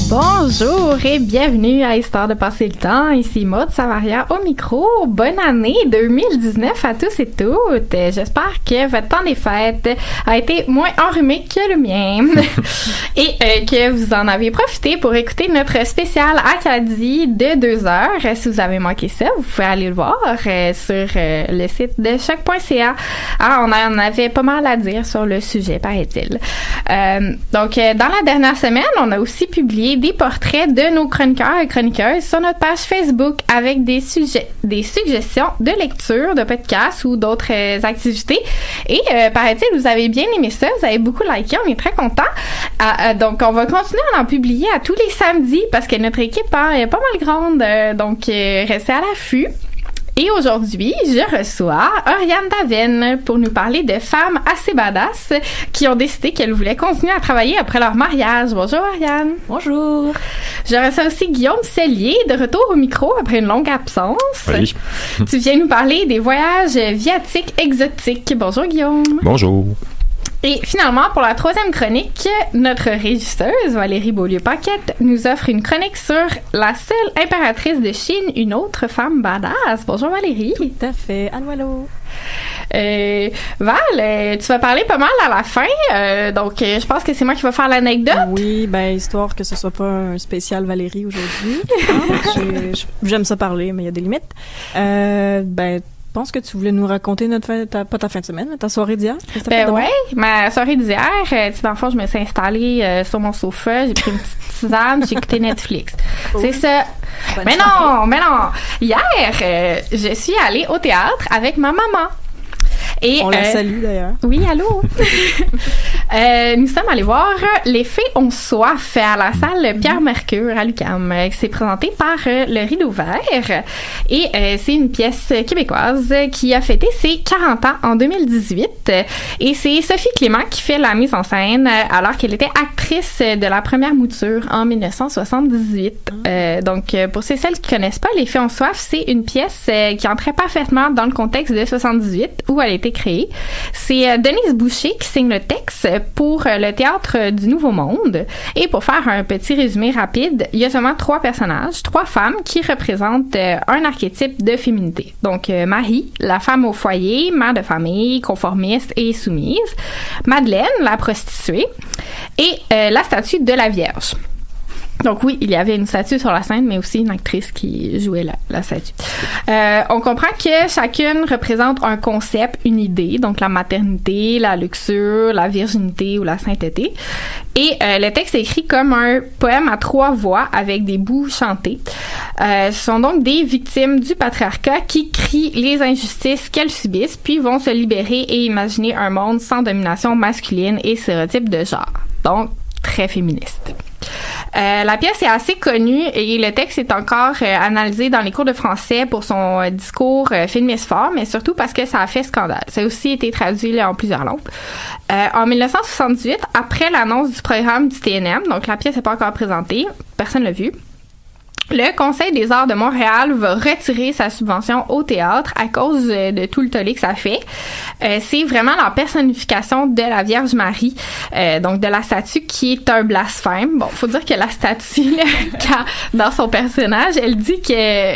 Bonjour et bienvenue à Histoire de passer le temps. Ici Maude Savaria au micro. Bonne année 2019 à tous et toutes. J'espère que votre temps des fêtes a été moins enrhumé que le mien et que vous en avez profité pour écouter notre spécial Acadie de 2 heures. Si vous avez manqué ça, vous pouvez aller le voir sur le site de choc.ca. On en avait pas mal à dire sur le sujet, paraît-il. Donc, dans la dernière semaine, on a aussi publié des portraits de nos chroniqueurs et chroniqueuses sur notre page Facebook avec des suggestions de lecture, de podcasts ou d'autres activités. Et paraît-il, vous avez bien aimé ça, vous avez beaucoup liké, on est très contents. Donc, on va continuer à en publier à tous les samedis parce que notre équipe est pas mal grande. Donc, restez à l'affût. Et aujourd'hui, je reçois Oriane Daven pour nous parler de femmes assez badass qui ont décidé qu'elles voulaient continuer à travailler après leur mariage. Bonjour Oriane. Bonjour. Je reçois aussi Guillaume Cellier, de retour au micro après une longue absence. Oui. Tu viens nous parler des voyages viatiques exotiques. Bonjour Guillaume. Bonjour. Et finalement, pour la 3e chronique, notre régisseuse, Valérie Beaulieu-Paquette, nous offre une chronique sur la seule impératrice de Chine, une autre femme badass. Bonjour Valérie. Tout à fait. Allô. Val, tu vas parler pas mal à la fin, donc je pense que c'est moi qui vais faire l'anecdote. Oui, histoire que ce soit pas un spécial Valérie aujourd'hui. J'aime ça parler, mais il y a des limites. Je pense que tu voulais nous raconter pas ta fin de semaine, mais ta soirée d'hier. Ouais, ma soirée d'hier, dans le fond, je me suis installée sur mon sofa, j'ai pris une petite tisane, j'ai écouté Netflix. Cool. C'est ça. Mais non! Hier, je suis allée au théâtre avec ma maman. Et, on la salue d'ailleurs. Oui, allô? Nous sommes allés voir Les Fées ont soif à la salle Pierre-Mercure à l'UQAM. C'est présenté par Le Rideau Vert. Et c'est une pièce québécoise qui a fêté ses 40 ans en 2018. Et c'est Sophie Clément qui fait la mise en scène alors qu'elle était actrice de la première mouture en 1978. Donc, pour celles qui connaissent pas Les Fées ont soif, c'est une pièce qui entrait parfaitement dans le contexte de 78 où elle était créée. C'est Denise Boucher qui signe le texte pour le Théâtre du Nouveau Monde. Et pour faire un petit résumé rapide, il y a seulement 3 personnages, 3 femmes qui représentent un archétype de féminité. Donc, Marie, la femme au foyer, mère de famille, conformiste et soumise. Madeleine, la prostituée. Et la statue de la Vierge. Donc oui, il y avait une statue sur la scène, mais aussi une actrice qui jouait la statue. On comprend que chacune représente un concept, une idée, donc la maternité, la luxure, la virginité ou la sainteté. Et le texte est écrit comme un poème à 3 voix avec des bouts chantés. Ce sont donc des victimes du patriarcat qui crient les injustices qu'elles subissent, puis vont se libérer et imaginer un monde sans domination masculine et stéréotypes de genre. Donc, très féministe. La pièce est assez connue et le texte est encore analysé dans les cours de français pour son discours féministe fort, mais surtout parce que ça a fait scandale. Ça a aussi été traduit en plusieurs langues. En 1978, après l'annonce du programme du TNM, donc la pièce n'est pas encore présentée, personne l'a vue, le Conseil des arts de Montréal va retirer sa subvention au théâtre à cause de tout le tollé que ça fait. C'est vraiment la personnification de la Vierge Marie, donc de la statue qui est un blasphème. Bon, faut dire que la statue, dans son personnage, elle dit que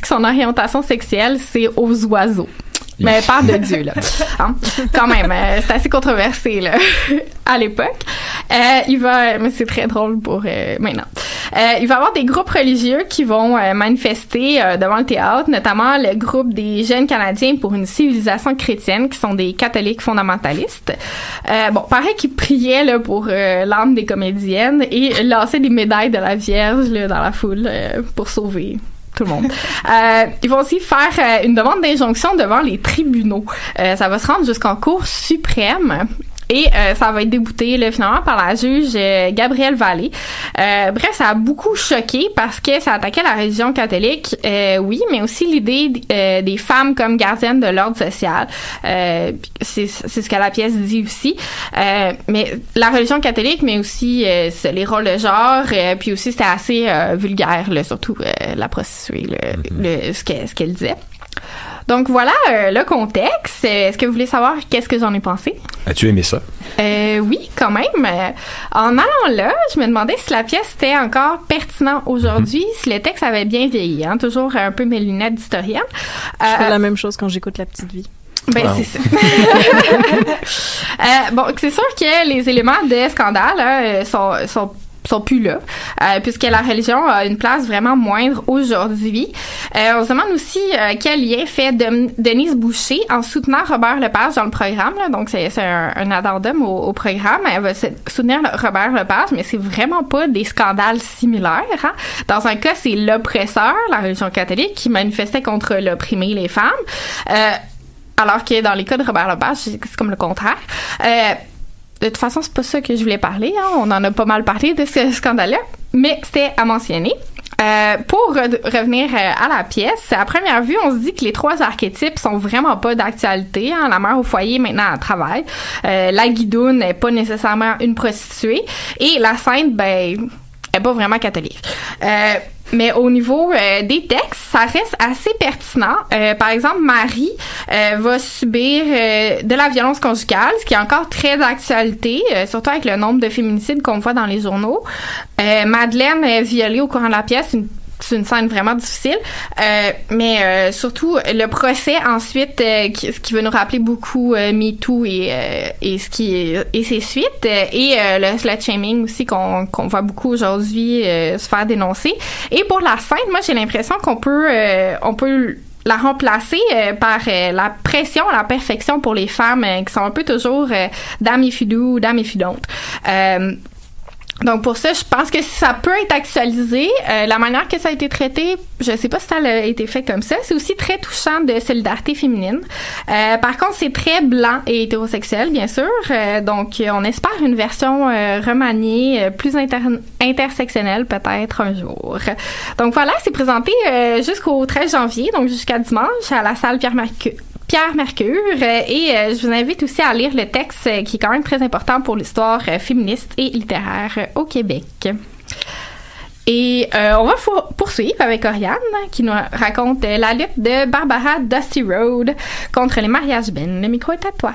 son orientation sexuelle, c'est aux oiseaux. Mais parle de Dieu, là. Hein? Quand même, c'est assez controversé, là, à l'époque. Mais c'est très drôle pour maintenant. Il va y avoir des groupes religieux qui vont manifester devant le théâtre, notamment le groupe des Jeunes Canadiens pour une civilisation chrétienne, qui sont des catholiques fondamentalistes. Pareil qu'ils priaient là, pour l'âme des comédiennes et lançaient des médailles de la Vierge là, dans la foule pour sauver tout le monde. Ils vont aussi faire une demande d'injonction devant les tribunaux. Ça va se rendre jusqu'en Cour suprême. Et ça va être débouté là, finalement par la juge Gabrielle Vallée. Bref, ça a beaucoup choqué parce que ça attaquait la religion catholique, oui, mais aussi l'idée des femmes comme gardiennes de l'ordre social. C'est ce que la pièce dit aussi. Mais la religion catholique, mais aussi les rôles de genre, puis aussi c'était assez vulgaire, là, surtout la prostituée, ce qu'elle disait. Donc voilà le contexte. Est-ce que vous voulez savoir qu'est-ce que j'en ai pensé? As-tu aimé ça? Oui, quand même. En allant là, je me demandais si la pièce était encore pertinente aujourd'hui, si le texte avait bien vieilli. Hein? Toujours un peu mes lunettes d'historienne. Je fais la même chose quand j'écoute La Petite Vie. Ben, wow. C'est ça. Bon, c'est sûr que les éléments de scandale sont plus là, puisque la religion a une place vraiment moindre aujourd'hui. On se demande aussi quel lien fait Denise Boucher en soutenant Robert Lepage dans le programme. Là. Donc, c'est un addendum au programme. Elle va soutenir Robert Lepage, mais c'est vraiment pas des scandales similaires. Hein. Dans un cas, c'est l'oppresseur, la religion catholique, qui manifestait contre l'opprimé, les femmes. Alors que dans les cas de Robert Lepage, c'est comme le contraire. De toute façon, c'est pas ça que je voulais parler. Hein. On en a pas mal parlé de ce scandale-là, mais c'était à mentionner. Pour revenir à la pièce, à première vue, on se dit que les 3 archétypes sont vraiment pas d'actualité. Hein. La mère au foyer, maintenant, elle travaille. La guidoune n'est pas nécessairement une prostituée. Et la sainte, ben, elle est pas vraiment catholique. Mais au niveau des textes, ça reste assez pertinent. Par exemple, Marie va subir de la violence conjugale, ce qui est encore très d'actualité, surtout avec le nombre de féminicides qu'on voit dans les journaux. Madeleine est violée au courant de la pièce, c'est une scène vraiment difficile, mais surtout le procès ensuite, ce qui va nous rappeler beaucoup MeToo et ses suites, et le slut-shaming aussi qu'on voit beaucoup aujourd'hui se faire dénoncer. Et pour la scène, moi j'ai l'impression qu'on peut la remplacer par la pression, la perfection pour les femmes qui sont un peu toujours damn if you do, damn if you don't. Donc pour ça, je pense que ça peut être actualisé. La manière que ça a été traité, je sais pas si ça a été fait comme ça. C'est aussi très touchant de solidarité féminine. Par contre, c'est très blanc et hétérosexuel, bien sûr. Donc on espère une version remaniée, plus intersectionnelle peut-être un jour. Donc voilà, c'est présenté jusqu'au 13 janvier, donc jusqu'à dimanche à la salle Pierre Mercure, et je vous invite aussi à lire le texte qui est quand même très important pour l'histoire féministe et littéraire au Québec. Et on va poursuivre avec Oriane qui nous raconte la lutte de Barbara Dusty Road contre les mariages Ben. Le micro est à toi.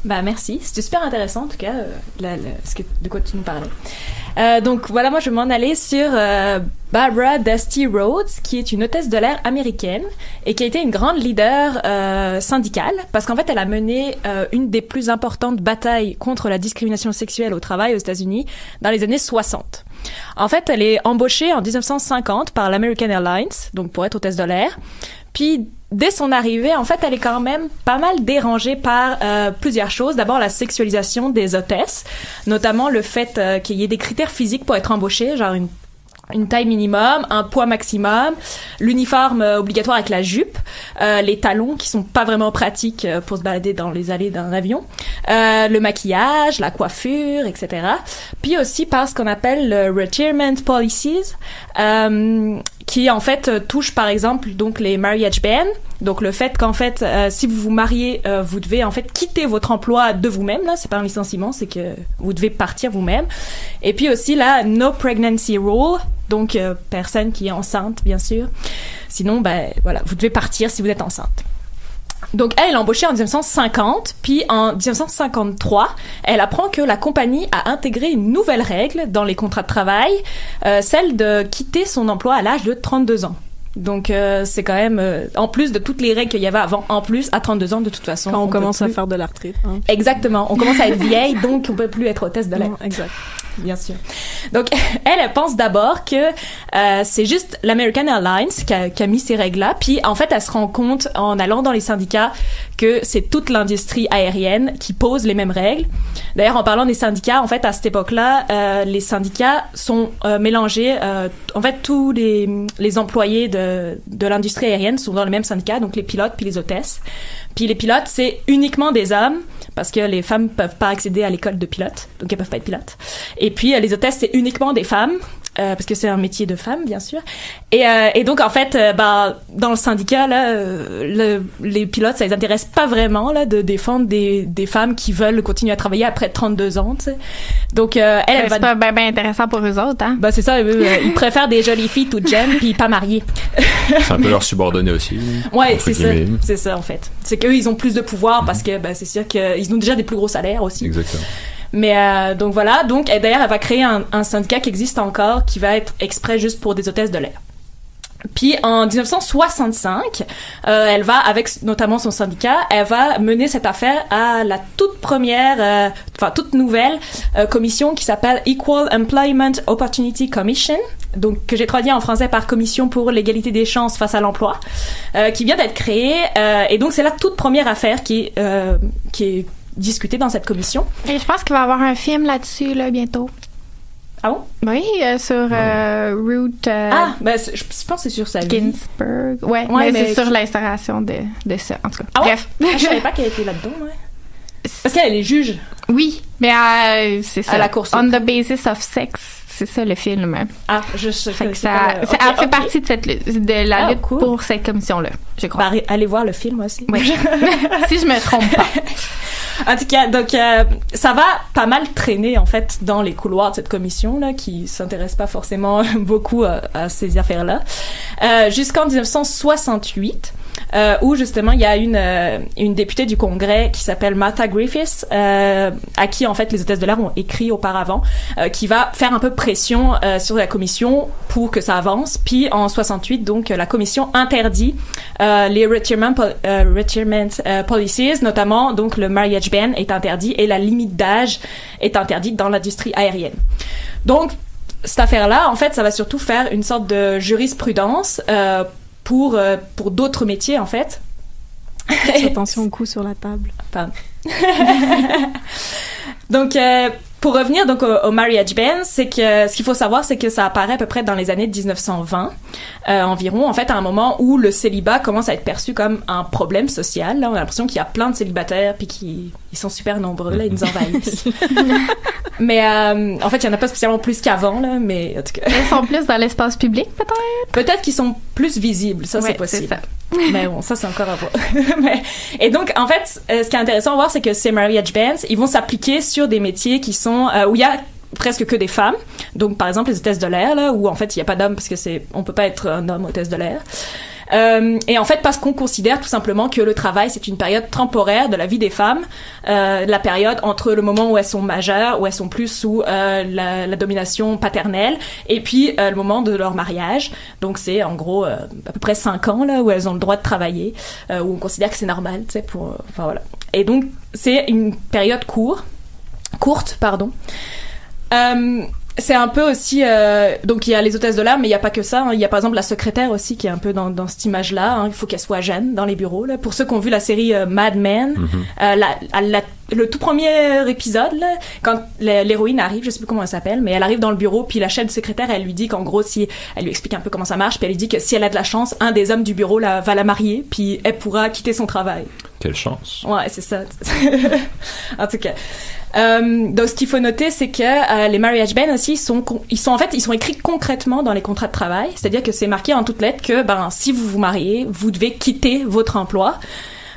Bah merci, c'était super intéressant en tout cas de quoi tu nous parlais. Donc voilà, moi je vais m'en aller sur Barbara Dusty Rhodes, qui est une hôtesse de l'air américaine et qui a été une grande leader syndicale, parce qu'en fait elle a mené une des plus importantes batailles contre la discrimination sexuelle au travail aux États-Unis dans les années 60. En fait, elle est embauchée en 1950 par l'American Airlines, donc pour être hôtesse de l'air. Puis dès son arrivée, en fait, elle est quand même pas mal dérangée par plusieurs choses. D'abord, la sexualisation des hôtesses, notamment le fait qu'il y ait des critères physiques pour être embauchée, genre une taille minimum, un poids maximum, l'uniforme obligatoire avec la jupe, les talons qui sont pas vraiment pratiques pour se balader dans les allées d'un avion, le maquillage, la coiffure, etc. Puis aussi par ce qu'on appelle le retirement policies, qui en fait touche par exemple donc les marriage ban, donc le fait qu'en fait si vous vous mariez, vous devez en fait quitter votre emploi de vous-même, là c'est pas un licenciement, c'est que vous devez partir vous-même. Et puis aussi la no pregnancy rule, donc personne qui est enceinte bien sûr, sinon voilà, vous devez partir si vous êtes enceinte. Donc elle est embauchée en 1950, puis en 1953, elle apprend que la compagnie a intégré une nouvelle règle dans les contrats de travail, celle de quitter son emploi à l'âge de 32 ans. Donc c'est quand même, en plus de toutes les règles qu'il y avait avant, en plus à 32 ans de toute façon. Quand on commence à faire de la retraite. Hein. Exactement, on commence à être vieille, donc on peut plus être hôtesse de l'air. Exact. Bien sûr. Donc, elle pense d'abord que c'est juste l'American Airlines qui a mis ces règles-là. Puis, en fait, elle se rend compte, en allant dans les syndicats, que c'est toute l'industrie aérienne qui pose les mêmes règles. D'ailleurs, en parlant des syndicats, en fait, à cette époque-là, les syndicats sont mélangés. En fait, tous les employés de l'industrie aérienne sont dans le même syndicat, donc les pilotes puis les hôtesses. Puis les pilotes, c'est uniquement des hommes, parce que les femmes peuvent pas accéder à l'école de pilote, donc elles peuvent pas être pilotes. Et puis les hôtesses, c'est uniquement des femmes, parce que c'est un métier de femme, bien sûr. Et donc, en fait, dans le syndicat, là, les pilotes, ça les intéresse pas vraiment, là, de défendre des femmes qui veulent continuer à travailler après 32 ans, tu sais. Donc, elle va... C'est pas bien intéressant pour eux autres, hein? C'est ça, ils préfèrent des jolies filles toutes jeunes puis pas mariées. C'est un peu leur subordonné aussi. Ouais, c'est ça, en fait. C'est qu'eux, ils ont plus de pouvoir parce que, c'est sûr qu'ils ont déjà des plus gros salaires aussi. Exactement. Mais donc voilà, et d'ailleurs elle va créer un syndicat qui existe encore, qui va être exprès juste pour des hôtesses de l'air. Puis en 1965, elle va, avec notamment son syndicat, elle va mener cette affaire à la toute première, toute nouvelle commission qui s'appelle Equal Employment Opportunity Commission, donc que j'ai traduit en français par Commission pour l'égalité des chances face à l'emploi, qui vient d'être créée. Et donc c'est la toute première affaire qui est discuter dans cette commission. Et je pense qu'il va y avoir un film là-dessus, là, bientôt. Ah bon? Oui, sur Ruth... je pense que c'est sur sa vie. Ginsburg. Ouais, mais c'est sur l'instauration de ça, en tout cas. Ah bref. Ouais? Je savais pas qu'elle était là-dedans, ouais. Parce qu'elle est juge. Oui, mais c'est ça. À la Cour On the Basis of Sex, c'est ça le film. Ah, je sais. Elle fait partie de la lutte pour cette commission-là, je crois. Allez voir le film aussi. Oui. Si je me trompe pas. En tout cas, donc ça va pas mal traîner en fait dans les couloirs de cette commission là, qui s'intéresse pas forcément beaucoup à ces affaires-là, jusqu'en 1968. Où justement il y a une députée du Congrès qui s'appelle Martha Griffiths, à qui en fait les hôtesses de l'air ont écrit auparavant, qui va faire un peu pression sur la commission pour que ça avance. Puis en 68, donc la commission interdit les retirement policies, notamment donc le marriage ban est interdit et la limite d'âge est interdite dans l'industrie aérienne. Donc cette affaire-là, en fait, ça va surtout faire une sorte de jurisprudence pour d'autres métiers, en fait. Attention au coup sur la table. Pardon. Donc, pour revenir donc au marriage ban, c'est que ce qu'il faut savoir, c'est que ça apparaît à peu près dans les années 1920 environ, en fait, à un moment où le célibat commence à être perçu comme un problème social. Là, on a l'impression qu'il y a plein de célibataires puis ils sont super nombreux, là, ils nous envahissent. Mais en fait, il y en a pas spécialement plus qu'avant, là, mais en tout cas. Ils sont plus dans l'espace public, peut-être? Peut-être qu'ils sont plus visibles, ça, c'est possible. C'est ça. Mais bon, ça, c'est encore à voir. Et donc, en fait, ce qui est intéressant à voir, c'est que ces marriage bans, ils vont s'appliquer sur des métiers qui sont, où il y a presque que des femmes. Donc, par exemple, les hôtesses de l'air, là, où en fait, il n'y a pas d'hommes parce que on peut pas être un homme hôtesse de l'air. Et en fait, parce qu'on considère tout simplement que le travail, c'est une période temporaire de la vie des femmes, la période entre le moment où elles sont majeures, où elles sont plus sous la domination paternelle, et puis le moment de leur mariage. Donc c'est en gros à peu près 5 ans là où elles ont le droit de travailler, où on considère que c'est normal, tu sais, enfin voilà. Et donc c'est une période courte, pardon. C'est un peu aussi donc il y a les hôtesses de l'air, mais il y a pas que ça, hein. Il y a par exemple la secrétaire aussi qui est un peu dans cette image-là, hein. Il faut qu'elle soit jeune dans les bureaux là. Pour ceux qui ont vu la série Mad Men, le tout premier épisode là, quand l'héroïne arrive, je sais plus comment elle s'appelle, mais elle arrive dans le bureau, puis la chef de secrétaire, elle lui dit qu'en gros, si elle lui explique un peu comment ça marche, puis elle lui dit que si elle a de la chance, un des hommes du bureau va la marier, puis elle pourra quitter son travail. Quelle chance. Ouais, c'est ça. En tout cas. Donc ce qu'il faut noter, c'est que les marriage ban aussi ils sont écrits concrètement dans les contrats de travail, c'est-à-dire que c'est marqué en toutes lettres que si vous vous mariez, vous devez quitter votre emploi.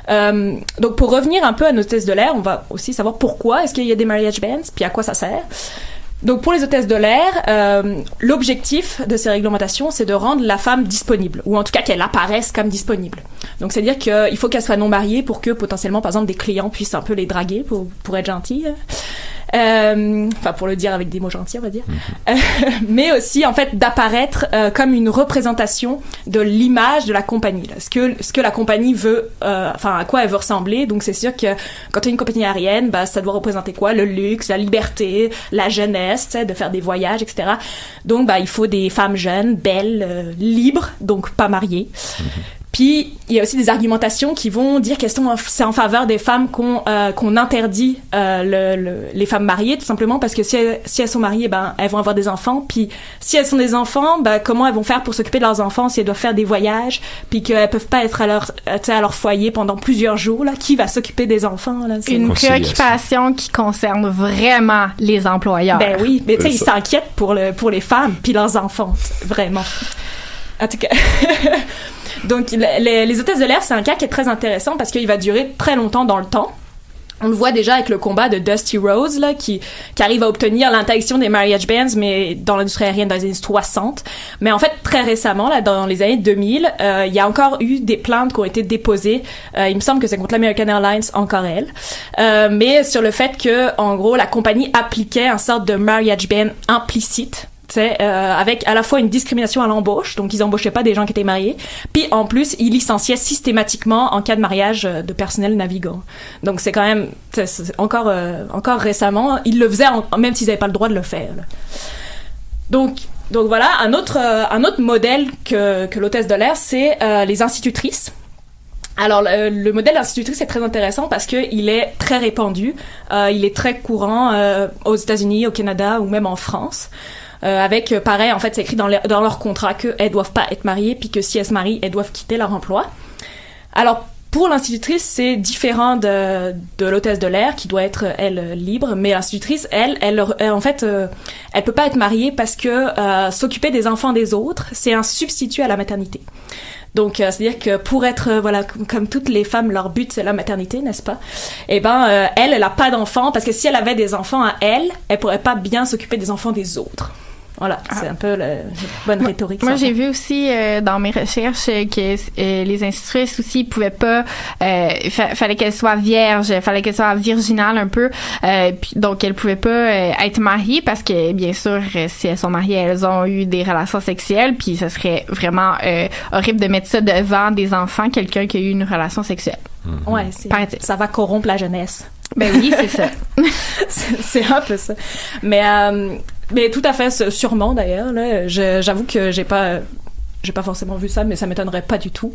Donc pour revenir un peu à nos hôtesses de l'air, on va aussi savoir pourquoi est-ce qu'il y a des marriage bans, puis à quoi ça sert. Donc pour les hôtesses de l'air, l'objectif de ces réglementations, c'est de rendre la femme disponible, ou en tout cas qu'elle apparaisse comme disponible. Donc c'est-à-dire qu'il faut qu'elle soit non mariée pour que potentiellement, par exemple, des clients puissent un peu les draguer pour être gentils. Enfin pour le dire avec des mots gentils, on va dire. Mais aussi en fait d'apparaître comme une représentation de l'image de la compagnie, là. Ce que la compagnie veut, enfin à quoi elle veut ressembler. Donc c'est sûr que quand tu es une compagnie aérienne, ça doit représenter quoi? Le luxe, la liberté, la jeunesse, tu sais, de faire des voyages, etc. Donc il faut des femmes jeunes, belles, libres, donc pas mariées. Puis il y a aussi des argumentations qui vont dire que c'est en faveur des femmes qu'on interdit les femmes mariées, tout simplement parce que si elles sont mariées, ben elles vont avoir des enfants. Puis si elles sont des enfants, ben comment elles vont faire pour s'occuper de leurs enfants si elles doivent faire des voyages, puis qu'elles peuvent pas être à leur foyer pendant plusieurs jours là. Qui va s'occuper des enfants là? Une préoccupation qui concerne vraiment les employeurs. Ben oui, mais tu sais ils s'inquiètent pour les femmes puis leurs enfants, vraiment. En tout cas. Donc, les hôtesses de l'air, c'est un cas qui est très intéressant parce qu'il va durer très longtemps dans le temps. On le voit déjà avec le combat de Dusty Rhodes, là, qui arrive à obtenir l'interdiction des marriage bans, mais dans l'industrie aérienne dans les années 60. Mais en fait, très récemment, là, dans les années 2000, il y a encore eu des plaintes qui ont été déposées. Il me semble que c'est contre l'American Airlines, encore elle. Mais sur le fait que, en gros, la compagnie appliquait un sorte de marriage ban implicite. Avec à la fois une discrimination à l'embauche, donc ils embauchaient pas des gens qui étaient mariés, puis en plus ils licenciaient systématiquement en cas de mariage de personnel navigant. Donc c'est quand même encore récemment ils le faisaient même s'ils avaient pas le droit de le faire. Là. Donc voilà un autre modèle que l'hôtesse de l'air, c'est les institutrices. Alors le modèle d'institutrice est très intéressant parce que il est très répandu, il est très courant aux États-Unis, au Canada ou même en France. Avec pareil, en fait, c'est écrit dans leur contrat qu'elles doivent pas être mariées, puis que si elles se marient, elles doivent quitter leur emploi. Alors pour l'institutrice, c'est différent de l'hôtesse de l'air qui doit être elle libre, mais l'institutrice, elle en fait, elle peut pas être mariée parce que s'occuper des enfants des autres, c'est un substitut à la maternité. Donc, c'est-à-dire que pour être, comme toutes les femmes, leur but, c'est la maternité, n'est-ce pas? Eh ben, elle a pas d'enfants, parce que si elle avait des enfants à elle pourrait pas bien s'occuper des enfants des autres. Voilà, c'est un peu la bonne rhétorique. Moi, j'ai vu aussi dans mes recherches que les institutrices aussi pouvaient pas. Fallait qu'elles soient vierges, fallait qu'elles soient virginales un peu. Puis, donc, elles pouvaient pas être mariées parce que, bien sûr, si elles sont mariées, elles ont eu des relations sexuelles. Puis, ça serait vraiment horrible de mettre ça devant des enfants, quelqu'un qui a eu une relation sexuelle. Mm-hmm. Ouais, ça va corrompre la jeunesse. Ben oui, c'est ça. c'est un peu ça. Mais tout à fait, sûrement d'ailleurs. Là, j'avoue que j'ai pas forcément vu ça, mais ça m'étonnerait pas du tout.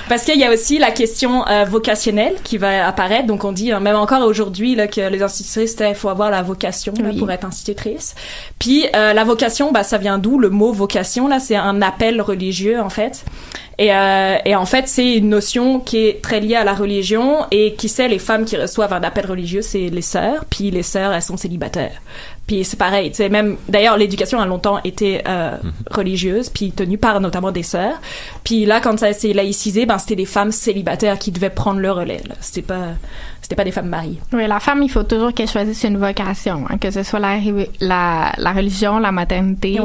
Parce qu'il y a aussi la question vocationnelle qui va apparaître. Donc on dit même encore aujourd'hui là que les institutrices, il faut avoir la vocation là, pour être institutrice. Puis la vocation, ça vient d'où? Le mot vocation là, c'est un appel religieux en fait. Et en fait, c'est une notion qui est très liée à la religion et qui sait les femmes qui reçoivent un appel religieux, c'est les sœurs. Puis les sœurs, elles sont célibataires. Puis c'est pareil, tu sais, même d'ailleurs l'éducation a longtemps été religieuse, puis tenue par notamment des sœurs. Puis là, quand ça s'est laïcisé, c'était des femmes célibataires qui devaient prendre le relais. Là. C'était pas des femmes mariées. Oui, la femme, il faut toujours qu'elle choisisse une vocation, hein, que ce soit la religion, la maternité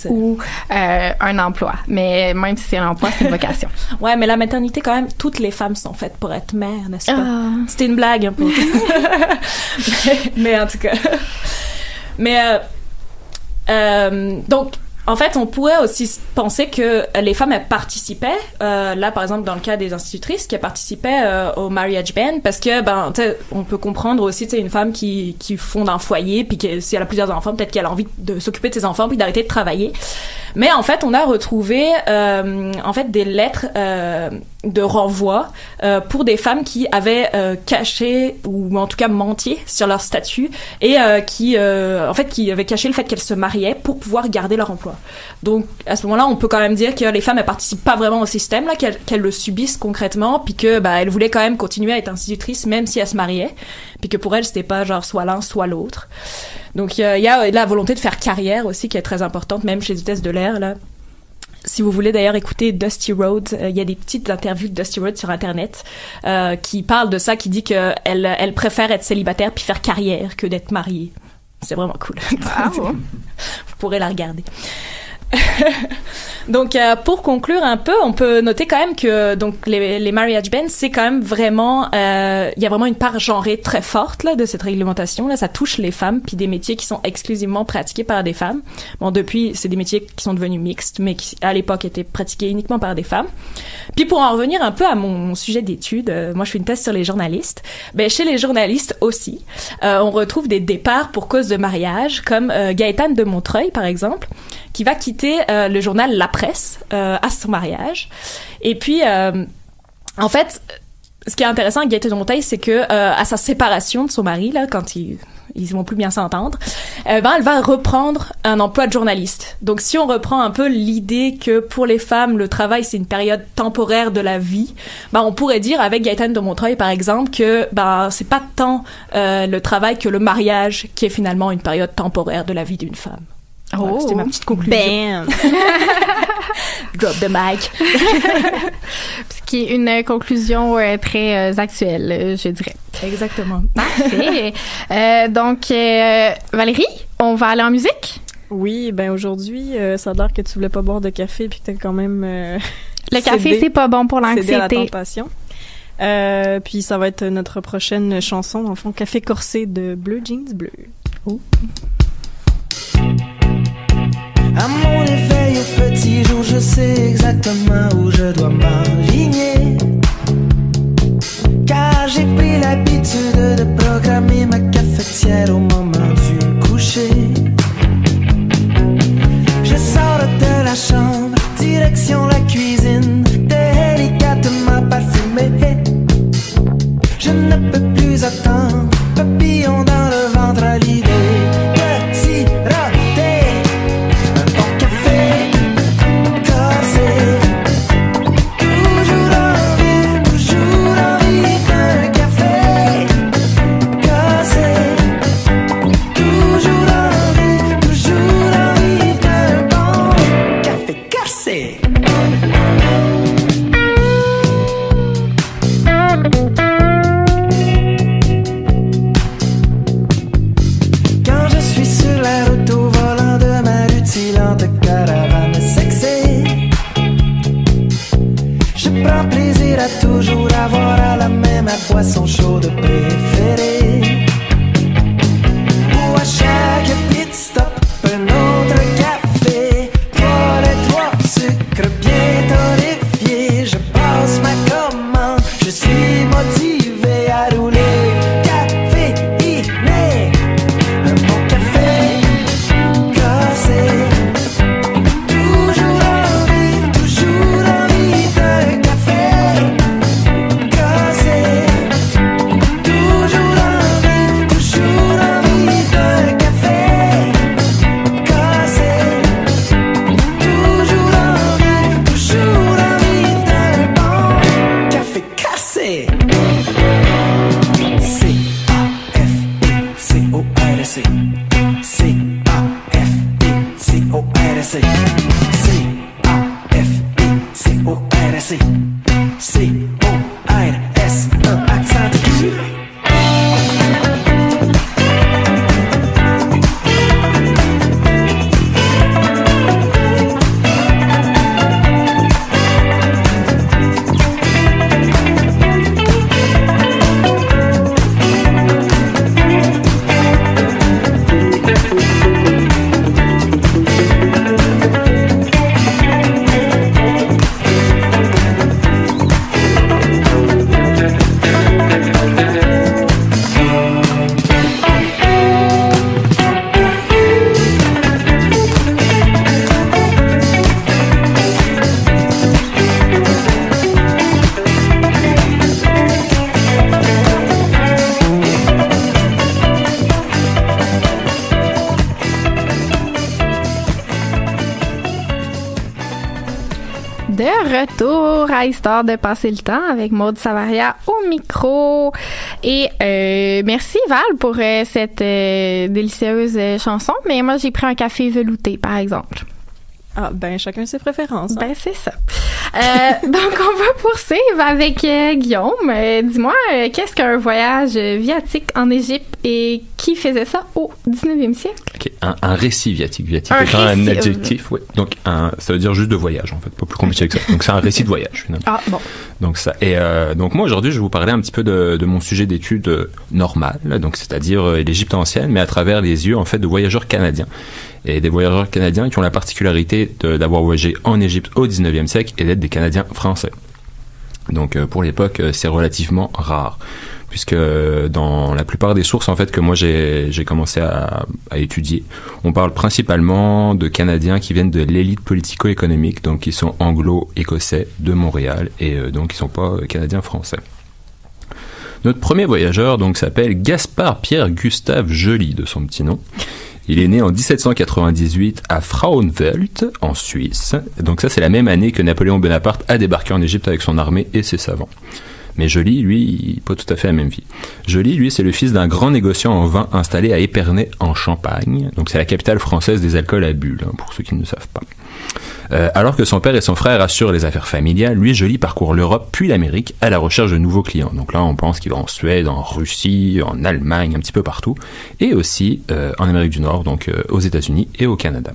ou un emploi. Mais même si c'est un emploi, c'est une vocation. Ouais, mais la maternité, quand même, toutes les femmes sont faites pour être mères, n'est-ce pas? C'était une blague un peu. mais en tout cas... Mais donc en fait on pourrait aussi penser que les femmes elles participaient là par exemple dans le cas des institutrices qui participaient au marriage ban parce que tu sais on peut comprendre aussi tu sais une femme qui fonde un foyer puis que si elle a plusieurs enfants peut-être qu'elle a envie de s'occuper de ses enfants puis d'arrêter de travailler. Mais en fait on a retrouvé en fait des lettres de renvoi pour des femmes qui avaient caché ou en tout cas menti sur leur statut et qui avaient caché le fait qu'elles se mariaient pour pouvoir garder leur emploi. Donc à ce moment-là, on peut quand même dire que les femmes elles participent pas vraiment au système là, qu'elles le subissent concrètement, puis que elles voulaient quand même continuer à être institutrices même si elles se mariaient, puis que pour elles c'était pas genre soit l'un soit l'autre. Donc il y a la volonté de faire carrière aussi qui est très importante même chez les hôtesses de l'air là. Si vous voulez d'ailleurs écouter Dusty Rhodes, il y a des petites interviews de Dusty Rhodes sur Internet qui parlent de ça, qui dit que elle préfère être célibataire puis faire carrière que d'être mariée. C'est vraiment cool. Wow. Vous pourrez la regarder. Donc pour conclure un peu, on peut noter quand même que donc les marriage bans c'est quand même vraiment il y a vraiment une part genrée très forte là de cette réglementation là, ça touche les femmes puis des métiers qui sont exclusivement pratiqués par des femmes. Bon depuis c'est des métiers qui sont devenus mixtes mais qui à l'époque étaient pratiqués uniquement par des femmes. Puis pour en revenir un peu à mon sujet d'étude, moi je fais une thèse sur les journalistes. Chez les journalistes aussi, on retrouve des départs pour cause de mariage comme Gaëtane de Montreuil par exemple qui va quitter le journal La Presse à son mariage. Et puis, en fait, ce qui est intéressant avec Gaëtan Monteil, c'est que à sa séparation de son mari, là, quand ils vont plus bien s'entendre, elle va reprendre un emploi de journaliste. Donc, si on reprend un peu l'idée que pour les femmes, le travail, c'est une période temporaire de la vie, on pourrait dire avec Gaëtan de Montreuil, par exemple, que c'est pas tant le travail que le mariage qui est finalement une période temporaire de la vie d'une femme. Voilà, c'était ma petite conclusion. Bam! Drop the mic. Ce qui est une conclusion très actuelle, je dirais. Exactement. Parfait. Donc, Valérie, on va aller en musique? Oui, ben aujourd'hui, ça a l'air que tu voulais pas boire de café puis que t'as quand même le café, c'est pas bon pour l'anxiété. Cédé à la tentation. Puis ça va être notre prochaine chanson, dans le fond, Café Corsé de Bleu Jeans Bleu. Oh. À mon éveil au petit jour, je sais exactement où je dois m'aligner. Car j'ai pris l'habitude de programmer ma cafetière au moment du coucher. Je sors de la chambre, direction la cuisine, délicatement parfumée. Je ne peux plus attendre, papillon dans le ventre à l'idée de siroter un bon café corsé. Toujours envie d'un café corsé. Toujours envie d'un bon café corsé. Quand je suis sur la route au volant de ma rutilante caravane sexée, je prends plaisir à toujours avoir à la main ma boisson chaude préférée. Ou à chaque pit stop, un autre café. 3 laits, 3 sucres bien torréfiés. Je passe ma commande, je suis motivé à rouler. Caféiné, un bon café corsé. Toujours envie d'un café corsé. Toujours envie d'un café corsé. Toujours envie d'un bon café cassé. C-A-F-E-C-O-R-C. C-A-F-E-C-O-R-C. C-A-F-E-C-O-R-C. C-O-R-S, un accent aigu. De retour à Histoire de passer le temps avec Maude Savaria au micro. Et merci Val pour cette délicieuse chanson. Mais moi, j'ai pris un café velouté, par exemple. Ah, ben, chacun ses préférences. Hein? Ben, c'est ça. Donc, on va poursuivre avec Guillaume. Dis-moi, qu'est-ce qu'un voyage viatique en Égypte et qui faisait ça au 19e siècle? Okay. Un récit viatique. Viatique étant un adjectif, oui. Donc, ça veut dire juste de voyage, en fait. Pas plus compliqué que ça. Donc, c'est un récit de voyage, finalement. Ah, bon. Donc, ça. Et donc, moi, aujourd'hui, je vais vous parler un petit peu de mon sujet d'étude normal. Donc, c'est-à-dire l'Égypte ancienne, mais à travers les yeux, en fait, de voyageurs canadiens. Et des voyageurs canadiens qui ont la particularité d'avoir voyagé en Égypte au 19e siècle et d'être des Canadiens français. Donc, pour l'époque, c'est relativement rare. puisque dans la plupart des sources en fait que moi j'ai commencé à étudier, on parle principalement de Canadiens qui viennent de l'élite politico-économique, donc qui sont anglo-écossais de Montréal et donc ils sont pas Canadiens français. Notre premier voyageur donc s'appelle Gaspard Pierre Gustave Joly de son petit nom. Il est né en 1798 à Frauenfeld, en Suisse. Donc ça, c'est la même année que Napoléon Bonaparte a débarqué en Égypte avec son armée et ses savants. Mais Joly, lui, pas tout à fait la même vie. Joly, lui, c'est le fils d'un grand négociant en vin installé à Épernay, en Champagne. Donc c'est la capitale française des alcools à bulles, pour ceux qui ne le savent pas. Alors que son père et son frère assurent les affaires familiales, lui, Joly, parcourt l'Europe puis l'Amérique à la recherche de nouveaux clients. Donc là, on pense qu'il va en Suède, en Russie, en Allemagne, un petit peu partout, et aussi en Amérique du Nord, donc aux États-Unis et au Canada.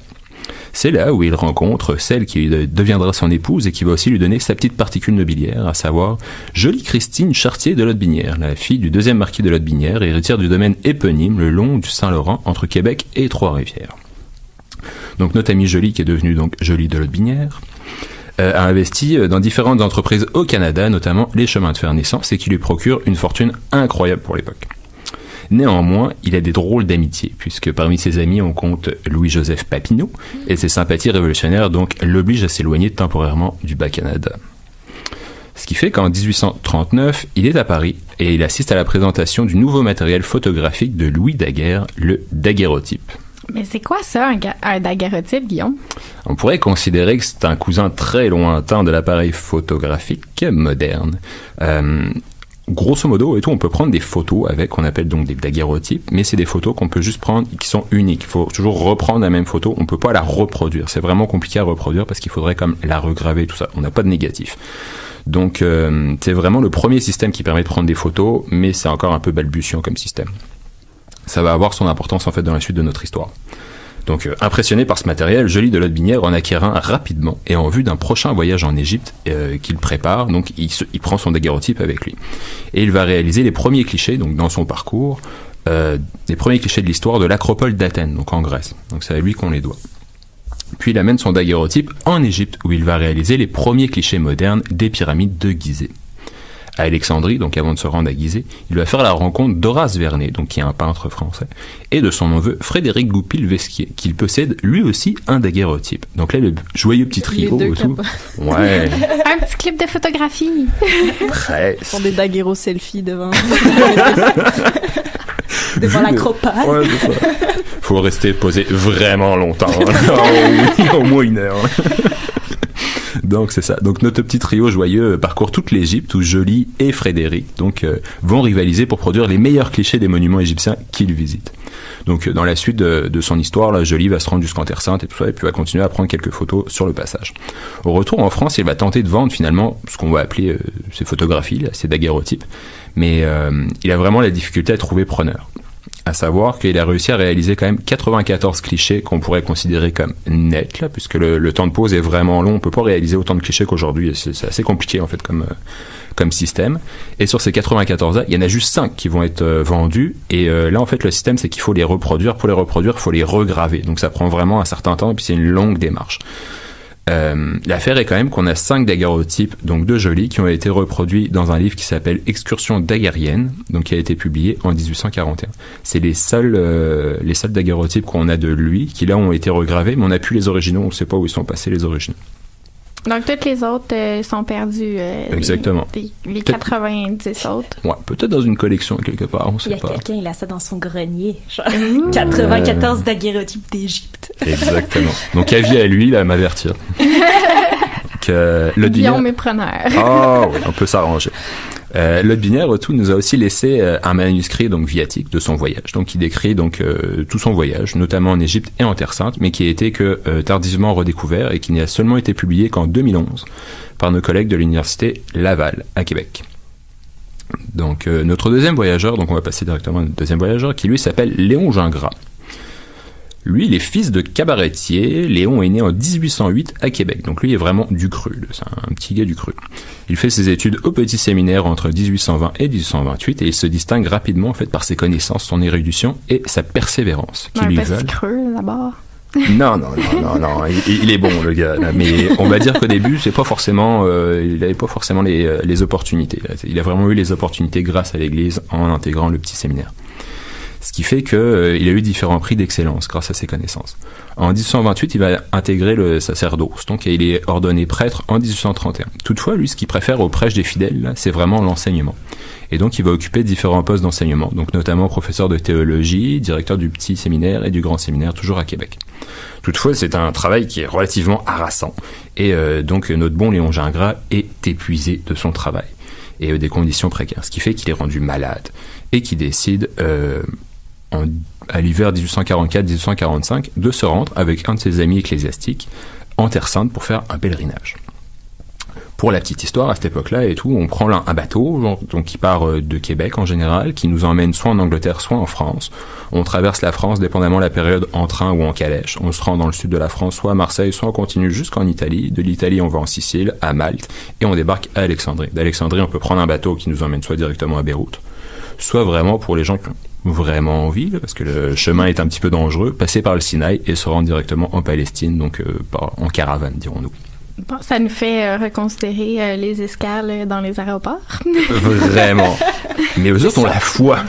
C'est là où il rencontre celle qui deviendra son épouse et qui va aussi lui donner sa petite particule nobiliaire, à savoir Jolie Christine Chartier de Lotbinière, la fille du deuxième marquis de Lotbinière, héritière du domaine éponyme le long du Saint-Laurent entre Québec et Trois-Rivières. Donc notre amie Jolie, qui est devenue donc Jolie de Lotbinière, a investi dans différentes entreprises au Canada, notamment les chemins de fer naissance, et qui lui procure une fortune incroyable pour l'époque. Néanmoins, il a des drôles d'amitié, puisque parmi ses amis, on compte Louis-Joseph Papineau, et ses sympathies révolutionnaires donc l'obligent à s'éloigner temporairement du Bas-Canada. Ce qui fait qu'en 1839, il est à Paris, et il assiste à la présentation du nouveau matériel photographique de Louis Daguerre, le daguerreotype. Mais c'est quoi ça, un daguerreotype, Guillaume? On pourrait considérer que c'est un cousin très lointain de l'appareil photographique moderne. Grosso modo, et tout, on peut prendre des photos avec, qu'on appelle donc des daguerreotypes, mais c'est des photos qu'on peut juste prendre, qui sont uniques. Il faut toujours reprendre la même photo, on peut pas la reproduire. C'est vraiment compliqué à reproduire parce qu'il faudrait comme la regraver, tout ça. On n'a pas de négatif. Donc, c'est vraiment le premier système qui permet de prendre des photos, mais c'est encore un peu balbutiant comme système. Ça va avoir son importance en fait dans la suite de notre histoire. Donc, impressionné par ce matériel, Joly de Lotbinière en acquiert un rapidement et en vue d'un prochain voyage en Égypte qu'il prépare, donc il prend son daguerreotype avec lui. Et il va réaliser les premiers clichés, donc dans son parcours, les premiers clichés de l'histoire de l'acropole d'Athènes, donc en Grèce. Donc c'est à lui qu'on les doit. Puis il amène son daguerreotype en Égypte, où il va réaliser les premiers clichés modernes des pyramides de Gizeh. À Alexandrie, donc avant de se rendre à Gizeh, il va faire la rencontre d'Horace Vernet, donc qui est un peintre français, et de son neveu Frédéric Goupil-Vesquier, qu'il possède lui aussi un daguerreotype. Donc là, le joyeux petit trio et tout. Ouais. Un petit clip de photographie. Très. Ils font des daguerreaux selfies devant. Devant l'acropole. Ouais, c'est ça. Faut rester posé vraiment longtemps. Au moins 1 heure. Donc c'est ça. Donc notre petit trio joyeux parcourt toute l'Égypte où Joly et Frédéric vont rivaliser pour produire les meilleurs clichés des monuments égyptiens qu'ils visitent. Donc dans la suite de son histoire, là, Joly va se rendre jusqu'en Terre Sainte et tout ça, et puis va continuer à prendre quelques photos sur le passage. Au retour en France, il va tenter de vendre finalement ce qu'on va appeler ses photographies, là, ses daguerreotypes, mais il a vraiment la difficulté à trouver preneur. À savoir qu'il a réussi à réaliser quand même 94 clichés qu'on pourrait considérer comme nets, là, puisque le temps de pause est vraiment long. On peut pas réaliser autant de clichés qu'aujourd'hui. C'est assez compliqué, en fait, comme système. Et sur ces 94-là, il y en a juste 5 qui vont être vendus. Et là, en fait, le système, c'est qu'il faut les reproduire. Pour les reproduire, il faut les regraver. Donc, ça prend vraiment un certain temps et puis c'est une longue démarche. L'affaire est quand même qu'on a 5 daguerreotypes donc de Joly qui ont été reproduits dans un livre qui s'appelle Excursion daguerrienne, donc qui a été publié en 1841. C'est les seuls daguerreotypes qu'on a de lui qui là ont été regravés, mais on n'a plus les originaux, on ne sait pas où ils sont passés les originaux. Donc toutes les autres sont perdues. Exactement. Les 90 autres. Ouais, peut-être dans une collection quelque part, on sait pas. Il y a quelqu'un, il a ça dans son grenier. Genre 94 daguerreotypes d'Égypte. Exactement. Donc avis à lui, là, à m'avertir. Guillaume est preneur. Ah oui, on peut s'arranger. Lotbinière tout nous a aussi laissé un manuscrit donc viatique de son voyage, donc qui décrit donc tout son voyage, notamment en Égypte et en Terre Sainte, mais qui a été que tardivement redécouvert et qui n'a seulement été publié qu'en 2011 par nos collègues de l'université Laval à Québec. Donc notre deuxième voyageur, donc on va passer directement à notre deuxième voyageur, qui lui s'appelle Léon Gingras. Lui, il est fils de cabaretier. Léon est né en 1808 à Québec. Donc lui est vraiment du cru. C'est un petit gars du cru. Il fait ses études au petit séminaire entre 1820 et 1828 et il se distingue rapidement en fait par ses connaissances, son érudition et sa persévérance. Qui lui petit creux d'abord. Non, il est bon le gars, là. Mais on va dire qu'au début, c'est pas forcément, il avait pas forcément les opportunités. Il a vraiment eu les opportunités grâce à l'Église en intégrant le petit séminaire. Ce qui fait que il a eu différents prix d'excellence grâce à ses connaissances. En 1828, il va intégrer le sacerdoce, donc il est ordonné prêtre en 1831. Toutefois, lui, ce qu'il préfère au prêche des fidèles, là, c'est vraiment l'enseignement. Et donc, il va occuper différents postes d'enseignement, donc notamment professeur de théologie, directeur du petit séminaire et du grand séminaire, toujours à Québec. Toutefois, c'est un travail qui est relativement harassant. Et donc, notre bon Léon Gingras est épuisé de son travail et des conditions précaires, ce qui fait qu'il est rendu malade et qu'il décide, à l'hiver 1844-1845, de se rendre avec un de ses amis ecclésiastiques en Terre Sainte pour faire un pèlerinage. Pour la petite histoire, à cette époque-là et tout, on prend un bateau, donc qui part de Québec en général, qui nous emmène soit en Angleterre, soit en France. On traverse la France, dépendamment de la période, en train ou en calèche. On se rend dans le sud de la France, soit à Marseille, soit on continue jusqu'en Italie. De l'Italie, on va en Sicile, à Malte, et on débarque à Alexandrie. D'Alexandrie, on peut prendre un bateau qui nous emmène soit directement à Beyrouth, soit vraiment pour les gens qui ont vraiment envie, parce que le chemin est un petit peu dangereux, passer par le Sinaï et se rendre directement en Palestine, donc en caravane, dirons-nous. Bon, ça nous fait reconsidérer les escales dans les aéroports. Vraiment. Mais eux autres ont la foi.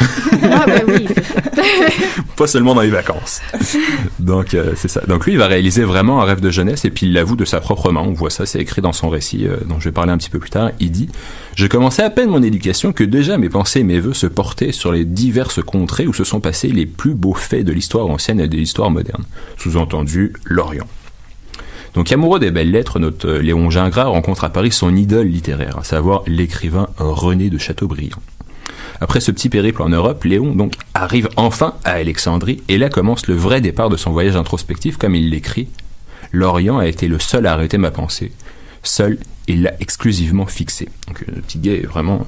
Ah ben oui, c'est ça. Pas seulement dans les vacances. Donc, c'est ça. Donc lui, il va réaliser vraiment un rêve de jeunesse et puis il l'avoue de sa propre main. On voit ça, c'est écrit dans son récit dont je vais parler un petit peu plus tard. Il dit « Je commençais à peine mon éducation que déjà mes pensées et mes vœux se portaient sur les diverses contrées où se sont passés les plus beaux faits de l'histoire ancienne et de l'histoire moderne. Sous-entendu, l'Orient. » Donc, amoureux des belles lettres, notre Léon Gingras rencontre à Paris son idole littéraire, à savoir l'écrivain René de Chateaubriand. Après ce petit périple en Europe, Léon donc arrive enfin à Alexandrie et là commence le vrai départ de son voyage introspectif comme il l'écrit. L'Orient a été le seul à arrêter ma pensée. Seul, il l'a exclusivement fixé. Donc, le petit gars est vraiment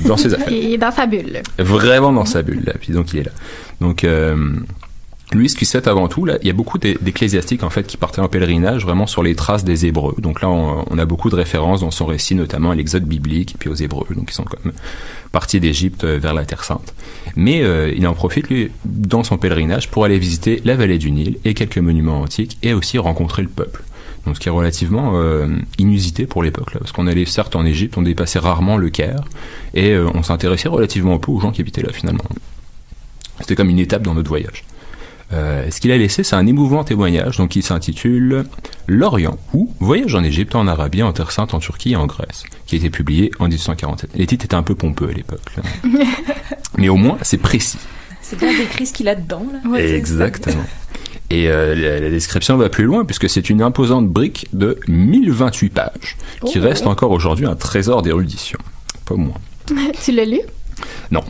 dans ses affaires. Il est dans sa bulle. Vraiment dans sa bulle, là. Puis donc, il est là. Donc, lui, ce qu'il sait avant tout, là, il y a beaucoup d'ecclésiastiques en fait qui partaient en pèlerinage vraiment sur les traces des Hébreux. Donc là, on a beaucoup de références dans son récit, notamment à l'Exode biblique et puis aux Hébreux, donc ils sont comme partis d'Égypte vers la Terre Sainte. Mais il en profite lui dans son pèlerinage pour aller visiter la vallée du Nil et quelques monuments antiques et aussi rencontrer le peuple. Donc ce qui est relativement inusité pour l'époque là, parce qu'on allait certes en Égypte, on dépassait rarement le Caire et on s'intéressait relativement peu aux gens qui habitaient là finalement. C'était comme une étape dans notre voyage. Ce qu'il a laissé, c'est un émouvant témoignage, donc qui s'intitule L'Orient ou Voyage en Égypte, en Arabie, en Terre Sainte, en Turquie et en Grèce, qui a été publié en 1847. Les titres étaient un peu pompeux à l'époque, là. Mais au moins, c'est précis. C'est bien décrit ce qu'il a dedans, là. Ouais, exactement. Et la description va plus loin, puisque c'est une imposante brique de 1028 pages, qui reste encore aujourd'hui un trésor d'érudition. Pas moins. Tu l'as lu? Non.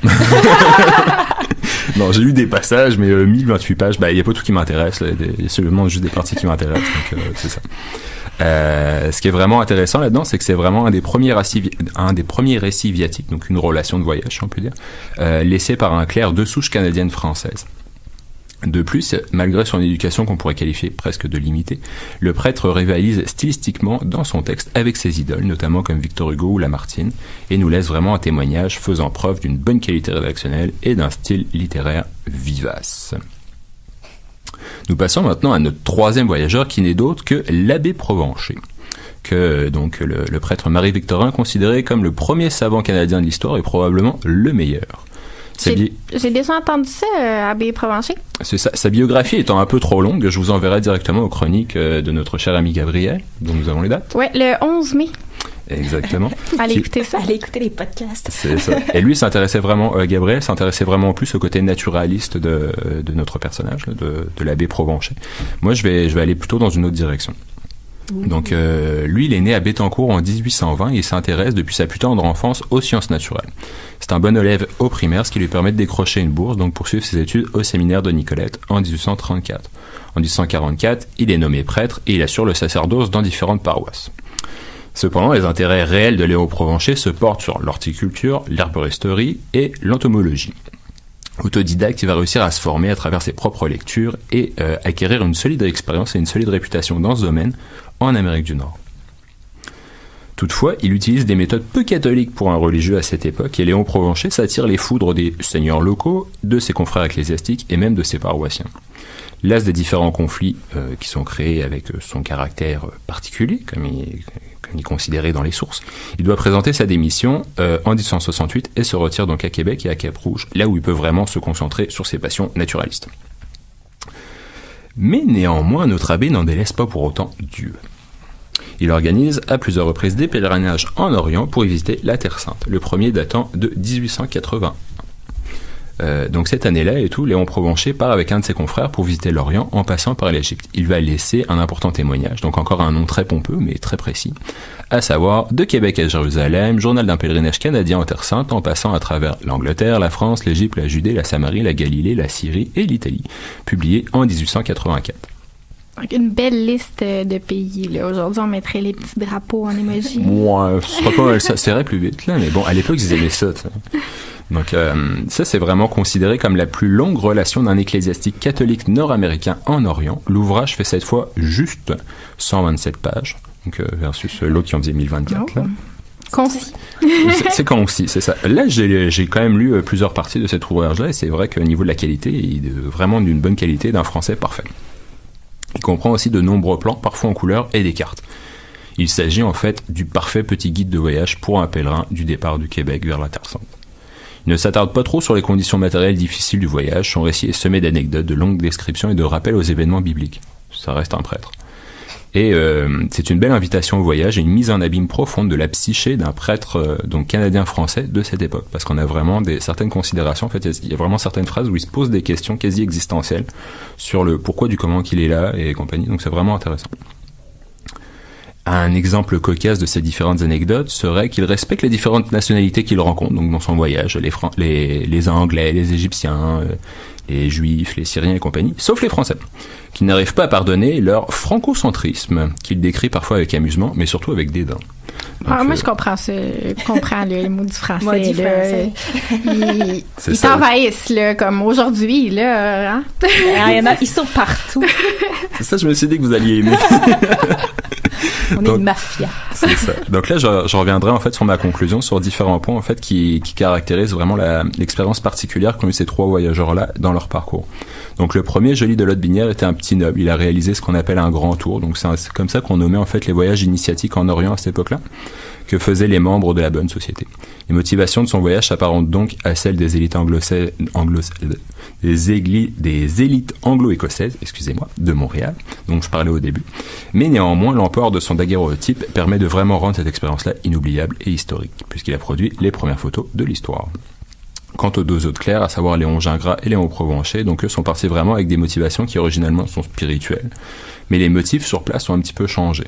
Non, j'ai lu des passages, mais 1028 pages, il n'y a pas tout qui m'intéresse. Il y a seulement juste des parties qui m'intéressent, donc c'est ça. Ce qui est vraiment intéressant là-dedans, c'est que c'est vraiment un des premiers récits viatiques, donc une relation de voyage, si on peut dire, laissé par un clerc de souche canadienne-française. De plus, malgré son éducation qu'on pourrait qualifier presque de limitée, le prêtre rivalise stylistiquement dans son texte avec ses idoles, notamment comme Victor Hugo ou Lamartine, et nous laisse vraiment un témoignage faisant preuve d'une bonne qualité rédactionnelle et d'un style littéraire vivace. Nous passons maintenant à notre troisième voyageur qui n'est d'autre que l'abbé Provencher, que donc le prêtre Marie-Victorin considérait comme le premier savant canadien de l'histoire et probablement le meilleur. J'ai déjà entendu ça, Abbé Provencher. C'est ça. Sa biographie étant un peu trop longue, je vous enverrai directement aux chroniques de notre cher ami Gabriel, dont nous avons les dates. Ouais, le 11 mai. Exactement. Allez écouter ça. Allez écouter les podcasts. C'est ça. Et lui s'intéressait vraiment, Gabriel s'intéressait vraiment plus au côté naturaliste de notre personnage, de l'abbé Provencher. Moi, je vais aller plutôt dans une autre direction. Donc, lui, il est né à Béthencourt en 1820 et il s'intéresse depuis sa plus tendre enfance aux sciences naturelles. C'est un bon élève au primaire, ce qui lui permet de décrocher une bourse, donc poursuivre ses études au séminaire de Nicolette en 1834. En 1844, il est nommé prêtre et il assure le sacerdoce dans différentes paroisses. Cependant, les intérêts réels de Léon Provencher se portent sur l'horticulture, l'herboristerie et l'entomologie. Autodidacte, il va réussir à se former à travers ses propres lectures et acquérir une solide expérience et une solide réputation dans ce domaine en Amérique du Nord. Toutefois, il utilise des méthodes peu catholiques pour un religieux à cette époque, et Léon Provencher s'attire les foudres des seigneurs locaux, de ses confrères ecclésiastiques et même de ses paroissiens. Las des différents conflits qui sont créés avec son caractère particulier, comme il est considéré dans les sources, il doit présenter sa démission en 1868 et se retire donc à Québec et à Cap-Rouge, là où il peut vraiment se concentrer sur ses passions naturalistes. Mais néanmoins, notre abbé n'en délaisse pas pour autant Dieu. Il organise à plusieurs reprises des pèlerinages en Orient pour y visiter la Terre Sainte, le premier datant de 1881. Donc cette année-là et tout, Léon Provencher part avec un de ses confrères pour visiter l'Orient en passant par l'Égypte. Il va laisser un important témoignage, donc encore un nom très pompeux mais très précis, à savoir de Québec à Jérusalem, journal d'un pèlerinage canadien en Terre Sainte en passant à travers l'Angleterre, la France, l'Égypte, la Judée, la Samarie, la Galilée, la Syrie et l'Italie, publié en 1884. Donc, une belle liste de pays. Là. Aujourd'hui, on mettrait les petits drapeaux en emoji. Ouais, ça irait plus vite, là, mais bon, à l'époque, ils aimaient ça. Donc, ça, c'est vraiment considéré comme la plus longue relation d'un ecclésiastique catholique nord-américain en Orient. L'ouvrage fait cette fois juste 127 pages, donc, versus l'autre qui en faisait 1024. Là. Concis. C'est concis, c'est ça. Là, j'ai quand même lu plusieurs parties de cet ouvrage-là, et c'est vrai qu'au niveau de la qualité, il est vraiment d'une bonne qualité, d'un français parfait. Il comprend aussi de nombreux plans, parfois en couleur, et des cartes. Il s'agit en fait du parfait petit guide de voyage pour un pèlerin du départ du Québec vers la Terre Sainte. Il ne s'attarde pas trop sur les conditions matérielles difficiles du voyage, son récit est semé d'anecdotes, de longues descriptions et de rappels aux événements bibliques. Ça reste un prêtre. Et c'est une belle invitation au voyage et une mise en abîme profonde de la psyché d'un prêtre donc canadien-français de cette époque. Parce qu'on a vraiment certaines considérations. En fait, il y a vraiment certaines phrases où il se pose des questions quasi existentielles sur le pourquoi du comment qu'il est là et compagnie. Donc c'est vraiment intéressant. Un exemple cocasse de ces différentes anecdotes serait qu'il respecte les différentes nationalités qu'il rencontre donc dans son voyage, les Anglais, les Égyptiens, les Juifs, les Syriens et compagnie, sauf les Français, qui n'arrivent pas à pardonner leur francocentrisme, qu'il décrit parfois avec amusement, mais surtout avec dédain. Donc, moi, je comprends ça. Je comprends les mots du français. Moi, du français. Ils t'envahissent, là, comme aujourd'hui, là. Hein? Ils sont partout. C'est ça, je me suis dit que vous alliez aimer. On est une mafia. C'est ça. Donc là, je reviendrai en fait sur ma conclusion sur différents points en fait qui caractérisent vraiment l'expérience particulière qu'ont eu ces trois voyageurs-là dans leur parcours. Donc le premier, Joly de Lotbinière, était un petit noble. Il a réalisé ce qu'on appelle un grand tour. Donc c'est comme ça qu'on nommait en fait les voyages initiatiques en Orient à cette époque-là, que faisaient les membres de la bonne société. Les motivations de son voyage s'apparentent donc à celles des élites des élites anglo-écossaises, excusez-moi, de Montréal, dont je parlais au début. Mais néanmoins, l'ampleur de son daguerréotype permet de vraiment rendre cette expérience-là inoubliable et historique, puisqu'il a produit les premières photos de l'histoire. Quant aux deux autres clercs, à savoir Léon Gingras et Léon Provencher, donc eux sont partis vraiment avec des motivations qui originalement sont spirituelles. Mais les motifs sur place ont un petit peu changé.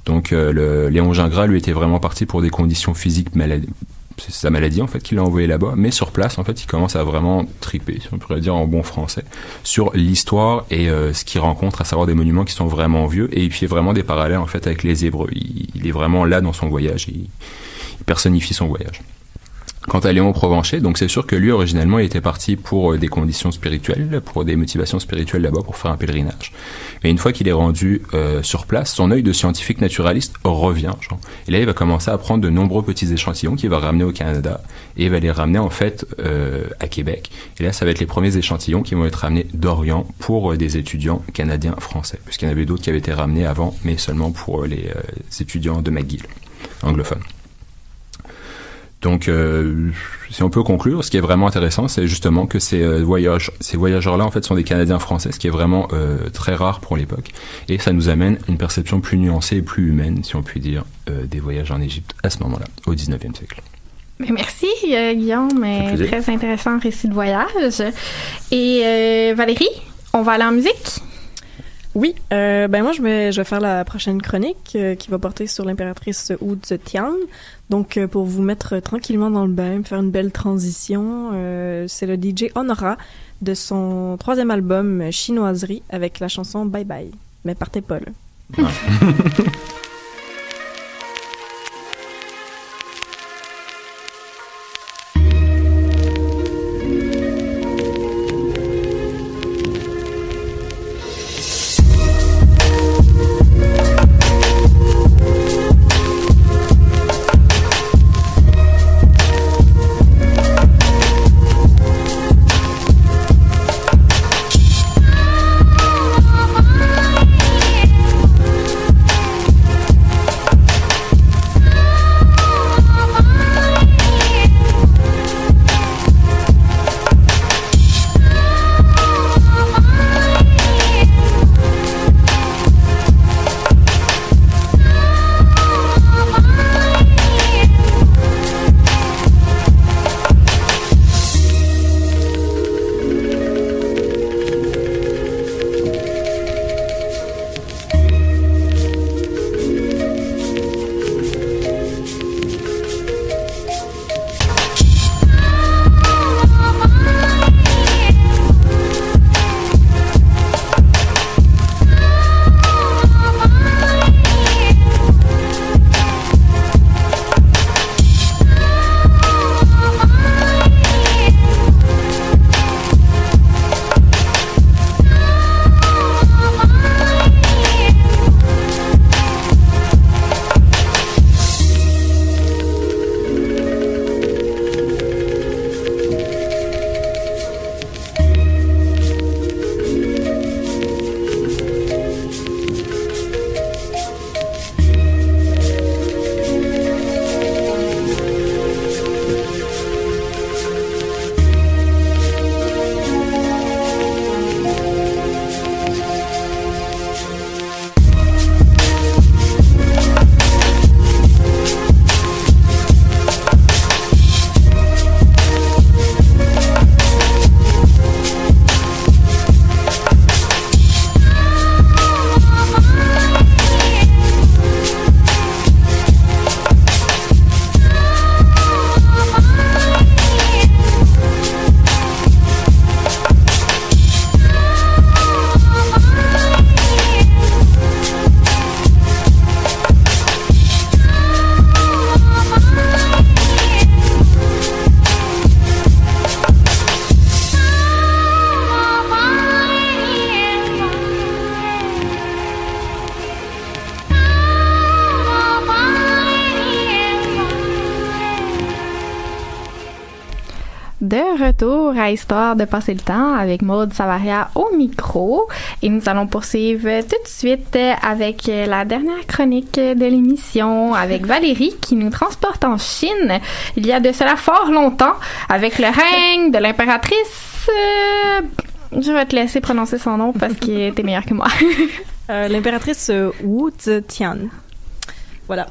Donc Léon Gingras, lui, était vraiment parti pour des conditions physiques, c'est sa maladie en fait qui l'a envoyé là-bas, mais sur place en fait il commence à vraiment triper, si on pourrait dire en bon français, sur l'histoire et ce qu'il rencontre, à savoir des monuments qui sont vraiment vieux, et il fait vraiment des parallèles en fait avec les Hébreux. Il est vraiment là dans son voyage, il personnifie son voyage. Quant à Léon Provencher, donc c'est sûr que lui, originellement, il était parti pour des conditions spirituelles, pour des motivations spirituelles là-bas, pour faire un pèlerinage. Mais une fois qu'il est rendu sur place, son œil de scientifique naturaliste revient, genre. Et là, il va commencer à prendre de nombreux petits échantillons qu'il va ramener au Canada, et il va les ramener, en fait, à Québec. Et là, ça va être les premiers échantillons qui vont être ramenés d'Orient pour des étudiants canadiens-français. Puisqu'il y en avait d'autres qui avaient été ramenés avant, mais seulement pour les étudiants de McGill, anglophones. Donc, si on peut conclure, ce qui est vraiment intéressant, c'est justement que ces voyageurs-là, en fait, sont des Canadiens français, ce qui est vraiment très rare pour l'époque. Et ça nous amène une perception plus nuancée et plus humaine, si on peut dire, des voyages en Égypte à ce moment-là, au 19e siècle. Merci, Guillaume. Très intéressant récit de voyage. Et Valérie, on va aller en musique? Oui, moi je vais faire la prochaine chronique qui va porter sur l'impératrice Wu Zetian. Donc pour vous mettre tranquillement dans le bain, faire une belle transition, c'est le DJ Honora de son 3e album Chinoiserie avec la chanson Bye Bye. Mais partez pas là. Ouais. retour à Histoire de passer le temps avec Maude Savaria au micro. Et nous allons poursuivre tout de suite avec la dernière chronique de l'émission avec Valérie qui nous transporte en Chine il y a de cela fort longtemps avec le règne de l'impératrice... je vais te laisser prononcer son nom parce qu'il était meilleur que moi. L'impératrice Wu Zetian. Voilà.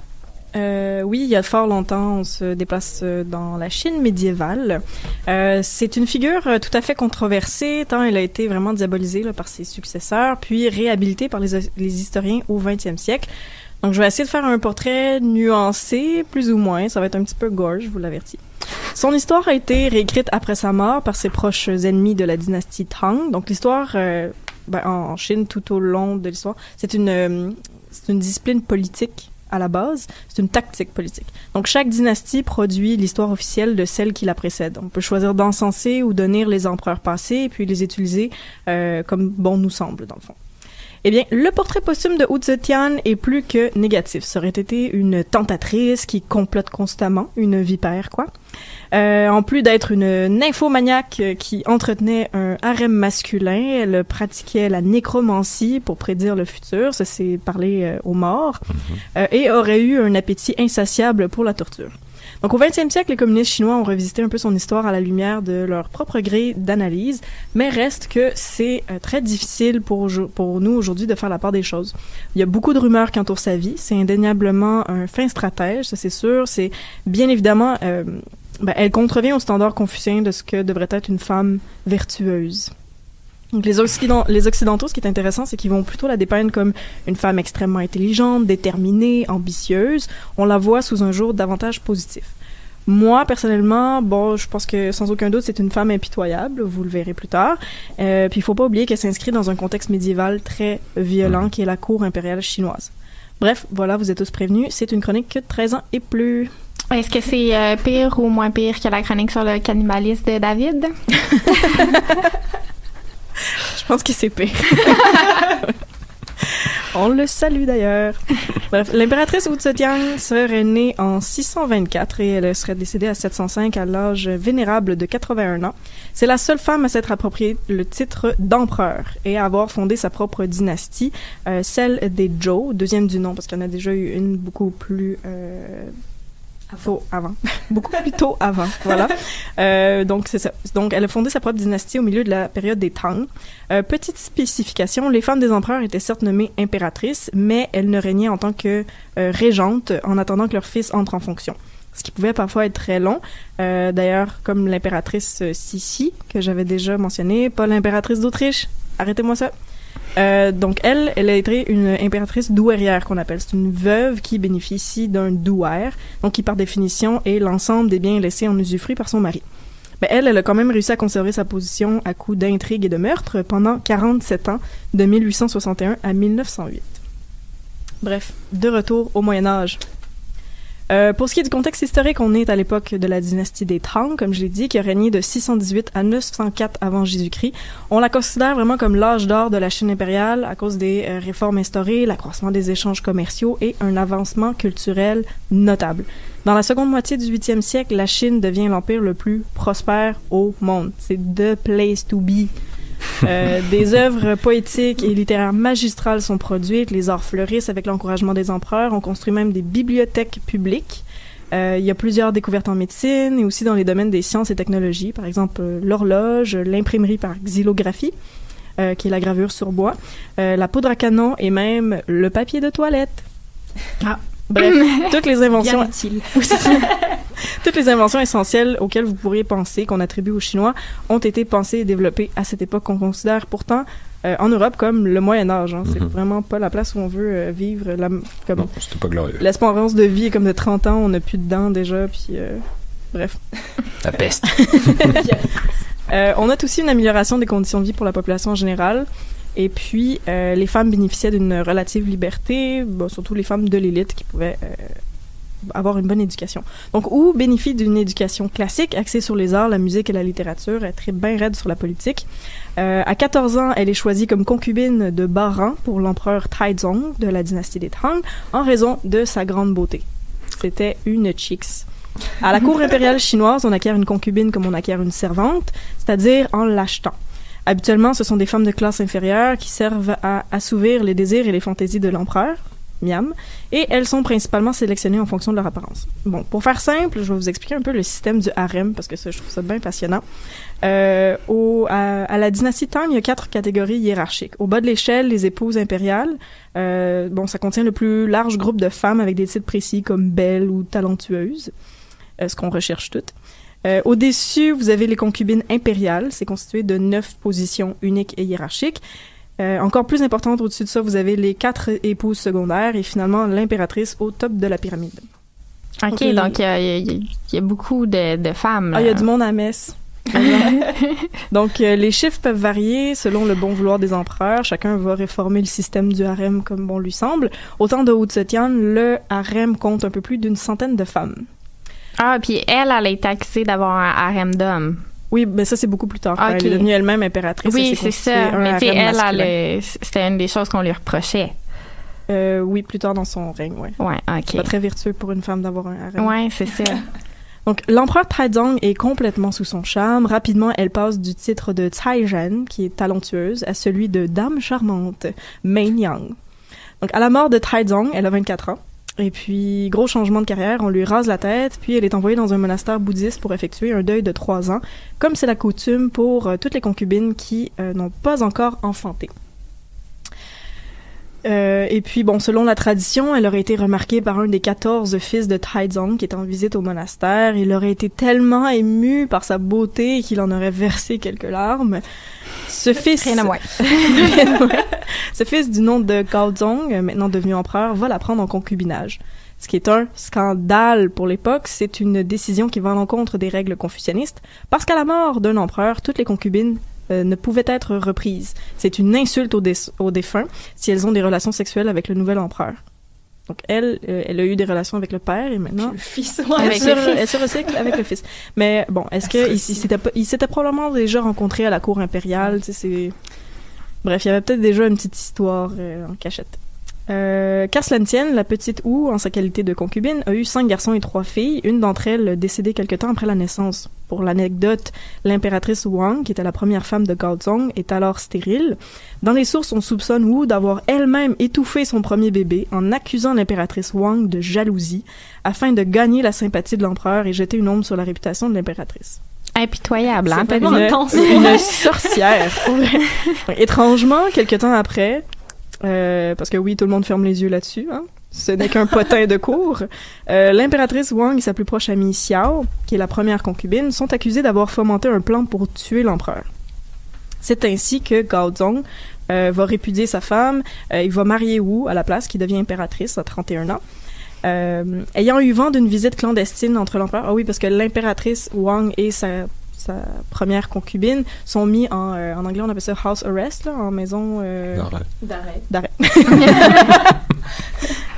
Oui, il y a fort longtemps, on se déplace dans la Chine médiévale. C'est une figure tout à fait controversée, tant elle a été vraiment diabolisée là, par ses successeurs, puis réhabilitée par les historiens au 20e siècle. Donc, je vais essayer de faire un portrait nuancé, plus ou moins. Ça va être un petit peu gore, je vous l'avertis. Son histoire a été réécrite après sa mort par ses proches ennemis de la dynastie Tang. Donc, l'histoire, en Chine, tout au long de l'histoire, c'est une discipline politique à la base. C'est une tactique politique. Donc, chaque dynastie produit l'histoire officielle de celle qui la précède. On peut choisir d'encenser ou d'honnir les empereurs passés, puis les utiliser comme bon nous semble, dans le fond. Eh bien, le portrait posthume de Wu Zetian est plus que négatif. Ça aurait été une tentatrice qui complote constamment, une vipère, quoi. En plus d'être une nymphomaniaque qui entretenait un harem masculin, elle pratiquait la nécromancie pour prédire le futur, ça c'est parler aux morts, et aurait eu un appétit insatiable pour la torture. Donc, au 20e siècle, les communistes chinois ont revisité un peu son histoire à la lumière de leur propre gré d'analyse, mais reste que c'est très difficile pour nous aujourd'hui de faire la part des choses. Il y a beaucoup de rumeurs qui entourent sa vie. C'est indéniablement un fin stratège, ça c'est sûr. C'est bien évidemment... elle contrevient aux standards confucéens de ce que devrait être une femme vertueuse. Donc, les Occidentaux, ce qui est intéressant, c'est qu'ils vont plutôt la dépeindre comme une femme extrêmement intelligente, déterminée, ambitieuse. On la voit sous un jour davantage positif. Moi, personnellement, je pense que sans aucun doute, c'est une femme impitoyable. Vous le verrez plus tard. Puis, il faut pas oublier qu'elle s'inscrit dans un contexte médiéval très violent, qui est la cour impériale chinoise. Bref, voilà, vous êtes tous prévenus. C'est une chronique de 13 ans et plus. Est-ce que c'est pire ou moins pire que la chronique sur le cannibalisme de David? Je pense que c'est pire. On le salue d'ailleurs. Bref, l'impératrice Wu Zetian serait née en 624 et elle serait décédée à 705 à l'âge vénérable de 81 ans. C'est la seule femme à s'être approprié le titre d'empereur et à avoir fondé sa propre dynastie, celle des Zhou, deuxième du nom parce qu'il y en a déjà eu une beaucoup plus... avant. Beaucoup plus tôt avant, voilà. Donc, c'est ça. Donc, elle a fondé sa propre dynastie au milieu de la période des Tang. Petite spécification, les femmes des empereurs étaient certes nommées impératrices, mais elles ne régnaient en tant que régentes en attendant que leur fils entre en fonction. Ce qui pouvait parfois être très long. D'ailleurs, comme l'impératrice Sissi, que j'avais déjà mentionné, pas l'impératrice d'Autriche. Arrêtez-moi ça. Donc, elle a été une impératrice douairière qu'on appelle. C'est une veuve qui bénéficie d'un douaire, donc qui par définition est l'ensemble des biens laissés en usufruit par son mari. Mais elle a quand même réussi à conserver sa position à coups d'intrigues et de meurtres pendant 47 ans, de 1861 à 1908. Bref, de retour au Moyen-Âge. Pour ce qui est du contexte historique, on est à l'époque de la dynastie des Tang, comme je l'ai dit, qui a régné de 618 à 904 avant Jésus-Christ. On la considère vraiment comme l'âge d'or de la Chine impériale à cause des réformes instaurées, l'accroissement des échanges commerciaux et un avancement culturel notable. Dans la seconde moitié du 8e siècle, la Chine devient l'empire le plus prospère au monde. C'est the place to be. Des œuvres poétiques et littéraires magistrales sont produites, les arts fleurissent avec l'encouragement des empereurs, on construit même des bibliothèques publiques. Il y a plusieurs découvertes en médecine et aussi dans les domaines des sciences et technologies, par exemple l'horloge, l'imprimerie par xylographie, qui est la gravure sur bois, la poudre à canon et même le papier de toilette. Bref, toutes les inventions... Toutes les inventions essentielles auxquelles vous pourriez penser, qu'on attribue aux Chinois, ont été pensées et développées à cette époque qu'on considère pourtant en Europe comme le Moyen-Âge. Hein. C'est vraiment pas la place où on veut vivre. Non, c'était pas glorieux. L'espérance de vie est comme de 30 ans, on n'a plus de dents déjà, puis bref. La peste. On note aussi une amélioration des conditions de vie pour la population en général. Et puis, les femmes bénéficiaient d'une relative liberté, surtout les femmes de l'élite qui pouvaient avoir une bonne éducation. Donc, Wu bénéficie d'une éducation classique axée sur les arts, la musique et la littérature. Elle est très bien raide sur la politique. À 14 ans, elle est choisie comme concubine de bas rang pour l'empereur Taizong de la dynastie des Tang en raison de sa grande beauté. C'était une chicks. À la cour impériale chinoise, on acquiert une concubine comme on acquiert une servante, c'est-à-dire en l'achetant. Habituellement, ce sont des femmes de classe inférieure qui servent à assouvir les désirs et les fantaisies de l'empereur, miam, et elles sont principalement sélectionnées en fonction de leur apparence. Bon, pour faire simple, je vais vous expliquer un peu le système du harem, parce que ça, je trouve ça bien passionnant. À la dynastie Tang, il y a 4 catégories hiérarchiques. Au bas de l'échelle, les épouses impériales. Ça contient le plus large groupe de femmes avec des titres précis comme belles ou talentueuses, ce qu'on recherche toutes. Au-dessus, vous avez les concubines impériales. C'est constitué de 9 positions uniques et hiérarchiques. Encore plus importante, au-dessus de ça, vous avez les 4 épouses secondaires et finalement l'impératrice au top de la pyramide. OK, donc il y a beaucoup de femmes. Ah, il y a du monde à Metz. Donc, les chiffres peuvent varier selon le bon vouloir des empereurs. Chacun va réformer le système du harem comme bon lui semble. Au temps de Wu-Zetian, le harem compte un peu plus d'une centaine de femmes. Ah, puis elle a été accusée d'avoir un harem d'hommes. Oui, mais ça, c'est beaucoup plus tard. Okay. Elle est devenue elle-même impératrice. Oui, c'est ça. Mais tu sais, c'était une des choses qu'on lui reprochait. Oui, plus tard dans son règne, oui. Ouais, OK. C'est pas très vertueux pour une femme d'avoir un harem. Ouais, c'est ça. Donc, l'empereur Taizong est complètement sous son charme. Rapidement, elle passe du titre de Taizhen, qui est talentueuse, à celui de dame charmante, Mei Yang. Donc, à la mort de Taizong, elle a 24 ans. Et puis, gros changement de carrière, on lui rase la tête, puis elle est envoyée dans un monastère bouddhiste pour effectuer un deuil de 3 ans, comme c'est la coutume pour toutes les concubines qui n'ont pas encore enfanté. Et puis, bon, selon la tradition, elle aurait été remarquée par un des 14 fils de Taizong qui était en visite au monastère. Il aurait été tellement ému par sa beauté qu'il en aurait versé quelques larmes. Ce fils... Rien à moins. Ce fils du nom de Gaozong, maintenant devenu empereur, va la prendre en concubinage. Ce qui est un scandale pour l'époque, c'est une décision qui va à l'encontre des règles confucianistes, parce qu'à la mort d'un empereur, toutes les concubines ne pouvaient être reprises. C'est une insulte aux défunts si elles ont des relations sexuelles avec le nouvel empereur. Donc elle a eu des relations avec le père et maintenant le fils, elle se recycle avec le fils. Mais bon, est-ce que il s'était probablement déjà rencontré à la cour impériale, tu sais, c'est... Bref, il y avait peut-être déjà une petite histoire en cachette. Qu'à cela ne tienne, la petite Wu, en sa qualité de concubine, a eu 5 garçons et 3 filles, une d'entre elles décédée quelque temps après la naissance. Pour l'anecdote, l'impératrice Wang, qui était la première femme de Gaozong, est alors stérile. Dans les sources, on soupçonne Wu d'avoir elle-même étouffé son premier bébé en accusant l'impératrice Wang de jalousie, afin de gagner la sympathie de l'empereur et jeter une ombre sur la réputation de l'impératrice. Impitoyable, hein? C'est vraiment intense. Une sorcière. Étrangement, quelque temps après... parce que oui, tout le monde ferme les yeux là-dessus, hein. Ce n'est qu'un potin de cour. L'impératrice Wang et sa plus proche amie Xiao, qui est la première concubine, sont accusées d'avoir fomenté un plan pour tuer l'empereur. C'est ainsi que Gaozong va répudier sa femme, il va marier Wu à la place, qui devient impératrice à 31 ans. Ayant eu vent d'une visite clandestine entre l'empereur... Ah oui, parce que l'impératrice Wang et sa première concubine sont mis en anglais on appelle ça house arrest, là, en maison d'arrêt.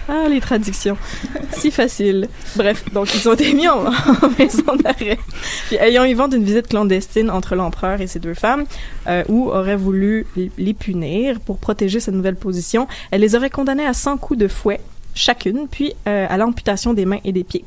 Ah, les traductions, si facile. Bref, donc ils ont été mis en maison d'arrêt. Puis ayant eu vent d'une visite clandestine entre l'empereur et ses 2 femmes, Wu aurait voulu les punir pour protéger sa nouvelle position. Elle les aurait condamnées à 100 coups de fouet chacune, puis à l'amputation des mains et des pieds.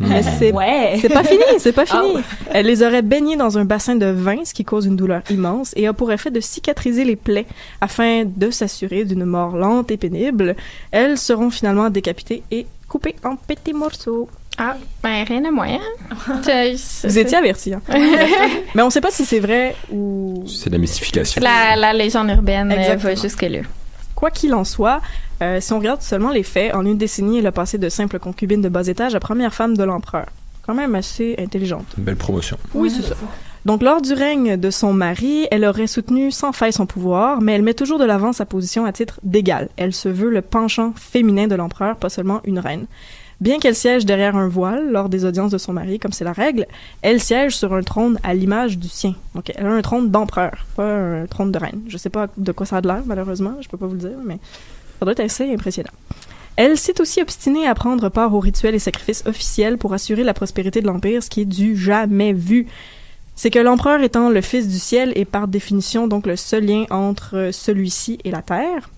Mais c'est pas fini. Oh. Elle les aurait baignées dans un bassin de vin, ce qui cause une douleur immense, et a pour effet de cicatriser les plaies afin de s'assurer d'une mort lente et pénible. Elles seront finalement décapitées et coupées en petits morceaux. Ah, ben rien à moins. Vous étiez avertis, hein? Mais on sait pas si c'est vrai ou... C'est la mystification. La légende urbaine va jusque-là. Quoi qu'il en soit, si on regarde seulement les faits, en une décennie, elle a passé de simple concubine de bas étage à première femme de l'empereur. Quand même assez intelligente. Une belle promotion. Oui, c'est ça. Donc, lors du règne de son mari, elle aurait soutenu sans faille son pouvoir, mais elle met toujours de l'avant sa position à titre d'égal. Elle se veut le penchant féminin de l'empereur, pas seulement une reine. Bien qu'elle siège derrière un voile lors des audiences de son mari, comme c'est la règle, elle siège sur un trône à l'image du sien. Donc, elle a un trône d'empereur, pas un trône de reine. Je sais pas de quoi ça a de l'air, malheureusement, je peux pas vous le dire, mais ça doit être assez impressionnant. Elle s'est aussi obstinée à prendre part aux rituels et sacrifices officiels pour assurer la prospérité de l'Empire, ce qui est du jamais vu. C'est que l'empereur étant le fils du ciel et par définition donc le seul lien entre celui-ci et la terre,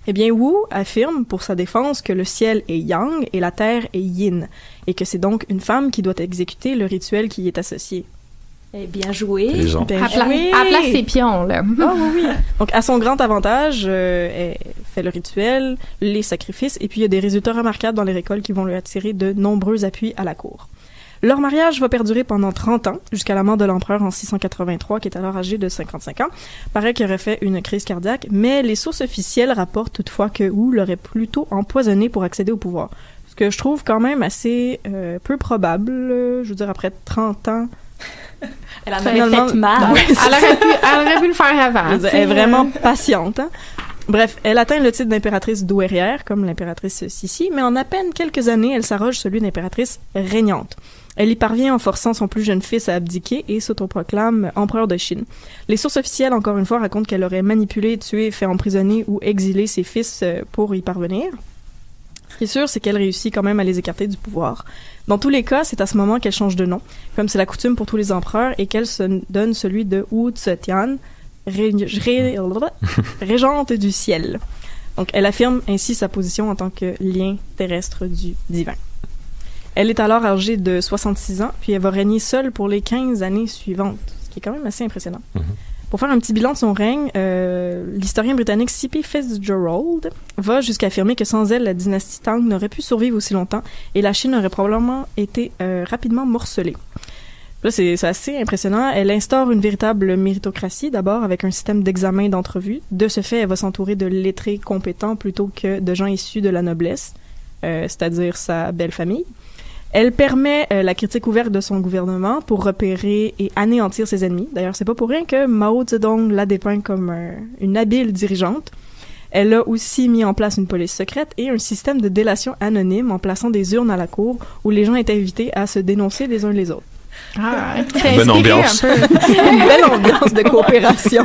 Eh bien, Wu affirme pour sa défense que le ciel est yang et la terre est yin, et que c'est donc une femme qui doit exécuter le rituel qui y est associé. Eh bien joué. Les gens. Bien Elle place ses pions, là. Ah oui, oui. Donc, à son grand avantage, elle fait le rituel, les sacrifices, et puis il y a des résultats remarquables dans les récoltes qui vont lui attirer de nombreux appuis à la cour. Leur mariage va perdurer pendant 30 ans, jusqu'à la mort de l'empereur en 683, qui est alors âgé de 55 ans. Paraît qu'il aurait fait une crise cardiaque, mais les sources officielles rapportent toutefois que Wu l'aurait plutôt empoisonné pour accéder au pouvoir. Ce que je trouve quand même assez peu probable. Je veux dire, après 30 ans... Elle en avait peut-être marre. Elle aurait pu le faire avant. Elle est vraiment patiente, hein? Bref, elle atteint le titre d'impératrice douairière, comme l'impératrice Sissi, mais en à peine quelques années, elle s'arroge celui d'impératrice régnante. Elle y parvient en forçant son plus jeune fils à abdiquer et s'autoproclame empereur de Chine. Les sources officielles, encore une fois, racontent qu'elle aurait manipulé, tué, fait emprisonner ou exilé ses fils pour y parvenir. Ce qui est sûr, c'est qu'elle réussit quand même à les écarter du pouvoir. Dans tous les cas, c'est à ce moment qu'elle change de nom, comme c'est la coutume pour tous les empereurs, et qu'elle se donne celui de Wu Zetian, régente du ciel. Donc, elle affirme ainsi sa position en tant que lien terrestre du divin. Elle est alors âgée de 66 ans, puis elle va régner seule pour les 15 années suivantes, ce qui est quand même assez impressionnant. Pour faire un petit bilan de son règne, l'historien britannique C.P. Fitzgerald va jusqu'à affirmer que sans elle, la dynastie Tang n'aurait pu survivre aussi longtemps et la Chine aurait probablement été rapidement morcelée. Là, c'est assez impressionnant. Elle instaure une véritable méritocratie, d'abord, avec un système d'examen et d'entrevue. De ce fait, elle va s'entourer de lettrés compétents plutôt que de gens issus de la noblesse, c'est-à-dire sa belle famille. Elle permet la critique ouverte de son gouvernement pour repérer et anéantir ses ennemis. D'ailleurs, c'est pas pour rien que Mao Zedong l'a dépeint comme une habile dirigeante. Elle a aussi mis en place une police secrète et un système de délation anonyme en plaçant des urnes à la cour où les gens étaient invités à se dénoncer les uns les autres. Ah, bonne ambiance. Une belle ambiance de coopération.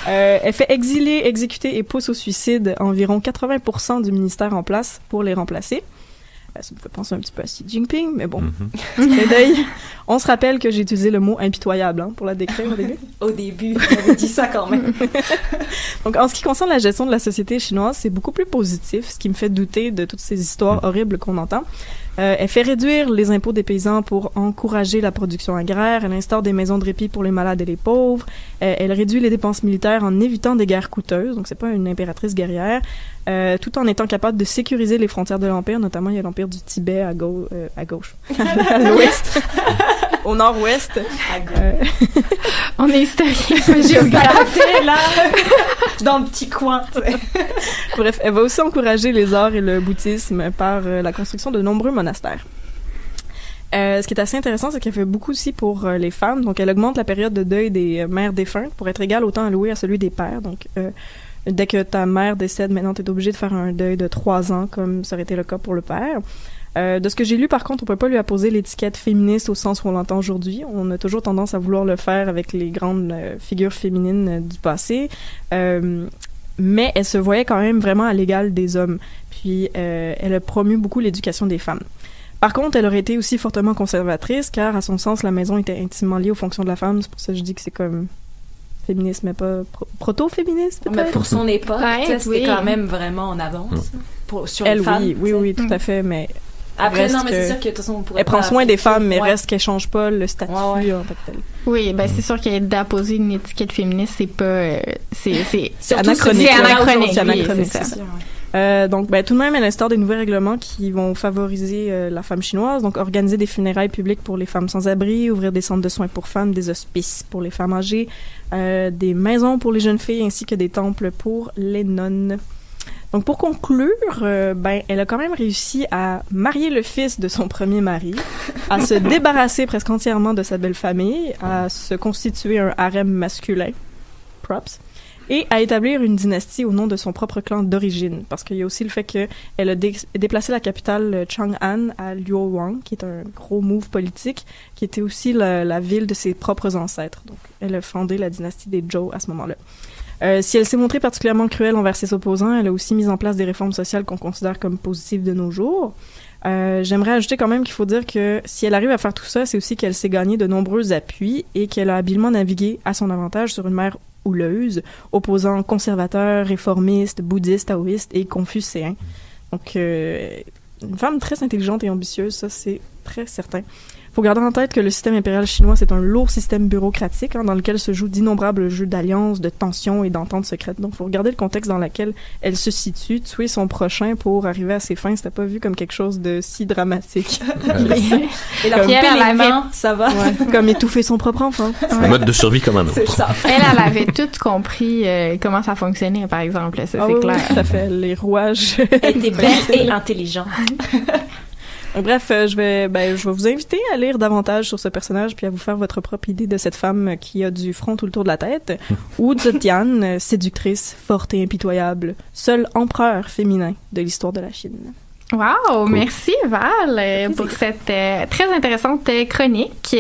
Elle fait exiler, exécuter et pousse au suicide environ 80% du ministère en place pour les remplacer. Ça me fait penser un petit peu à Xi Jinping, mais bon. Petit d'œil. On se rappelle que j'ai utilisé le mot impitoyable pour la décrire au début. Au début, j'avais dit ça quand même. Donc, en ce qui concerne la gestion de la société chinoise, c'est beaucoup plus positif, ce qui me fait douter de toutes ces histoires horribles qu'on entend. Elle fait réduire les impôts des paysans pour encourager la production agraire. Elle instaure des maisons de répit pour les malades et les pauvres. Elle réduit les dépenses militaires en évitant des guerres coûteuses. Donc, c'est pas une impératrice guerrière. Tout en étant capable de sécuriser les frontières de l'Empire. Notamment, il y a l'Empire du Tibet à gauche. À l'ouest. Au nord-ouest. On est historien. J'ai là, dans le petit coin. Bref, elle va aussi encourager les arts et le bouddhisme par la construction de nombreux monastères. Ce qui est assez intéressant, c'est qu'elle fait beaucoup aussi pour les femmes. Donc, elle augmente la période de deuil des mères défuntes pour être égale autant allouée à celui des pères. Donc, dès que ta mère décède, maintenant, tu es obligé de faire un deuil de 3 ans, comme ça aurait été le cas pour le père. De ce que j'ai lu, par contre, on peut pas lui apposer l'étiquette féministe au sens où on l'entend aujourd'hui. On a toujours tendance à vouloir le faire avec les grandes figures féminines du passé. Mais elle se voyait quand même vraiment à l'égal des hommes. Puis, elle a promu beaucoup l'éducation des femmes. Par contre, elle aurait été aussi fortement conservatrice, car à son sens, la maison était intimement liée aux fonctions de la femme. C'est pour ça que je dis que c'est comme féministe, mais pas proto-féministe, peut-être? Mais pour son époque, ouais, c'était quand même vraiment en avance sur les femmes. Oui, tout à fait, mais... Après, non, mais c'est sûr que de toute façon, on pourrait elle prend soin des femmes, mais reste qu'elle change pas le statut en tant que tel. Oui, ben c'est sûr que d'apposer une étiquette féministe, c'est pas... c'est anachronique. C'est anachronique, oui, c'est ça. Donc, ben, tout de même, elle instaure des nouveaux règlements qui vont favoriser la femme chinoise. Donc, organiser des funérailles publiques pour les femmes sans abri, ouvrir des centres de soins pour femmes, des hospices pour les femmes âgées, des maisons pour les jeunes filles, ainsi que des temples pour les nonnes. Donc, pour conclure, elle a quand même réussi à marier le fils de son premier mari, à se débarrasser presque entièrement de sa belle famille, à se constituer un harem masculin, props, et à établir une dynastie au nom de son propre clan d'origine. Parce qu'il y a aussi le fait qu'elle a déplacé la capitale Chang'an à Luoyang, qui est un gros move politique, qui était aussi la ville de ses propres ancêtres. Donc, elle a fondé la dynastie des Zhou à ce moment-là. Si elle s'est montrée particulièrement cruelle envers ses opposants, elle a aussi mis en place des réformes sociales qu'on considère comme positives de nos jours. J'aimerais ajouter quand même qu'il faut dire que si elle arrive à faire tout ça, c'est aussi qu'elle s'est gagnée de nombreux appuis et qu'elle a habilement navigué à son avantage sur une mer houleuse, opposant conservateurs, réformistes, bouddhistes, taoïstes et confucéens. Donc, une femme très intelligente et ambitieuse, ça c'est très certain. Faut garder en tête que le système impérial chinois, c'est un lourd système bureaucratique dans lequel se jouent d'innombrables jeux d'alliances, de tensions et d'ententes secrètes. Donc, faut regarder le contexte dans lequel elle se situe. Tuer son prochain pour arriver à ses fins, c'était pas vu comme quelque chose de si dramatique. Et la Pierre, les mains, ça va. Ouais, comme étouffer son propre enfant. Un mode de survie comme un autre. C'est ça. Elle avait tout compris comment ça fonctionnait, par exemple. Ça, c'est Oui, clair. tout à fait. Les rouages. Elle était belle et intelligente. Bref, je vais vous inviter à lire davantage sur ce personnage puis à vous faire votre propre idée de cette femme qui a du front tout le tour de la tête. Wu Zetian, séductrice, forte et impitoyable, seul empereur féminin de l'histoire de la Chine. Wow, merci Val pour cette très intéressante chronique.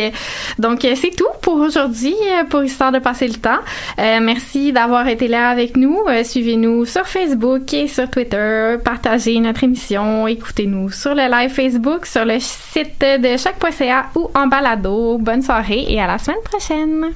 Donc c'est tout pour aujourd'hui pour Histoire de passer le temps. Merci d'avoir été là avec nous. Suivez-nous sur Facebook et sur Twitter. Partagez notre émission. Écoutez-nous sur le live Facebook, sur le site de choc.ca ou en balado. Bonne soirée et à la semaine prochaine.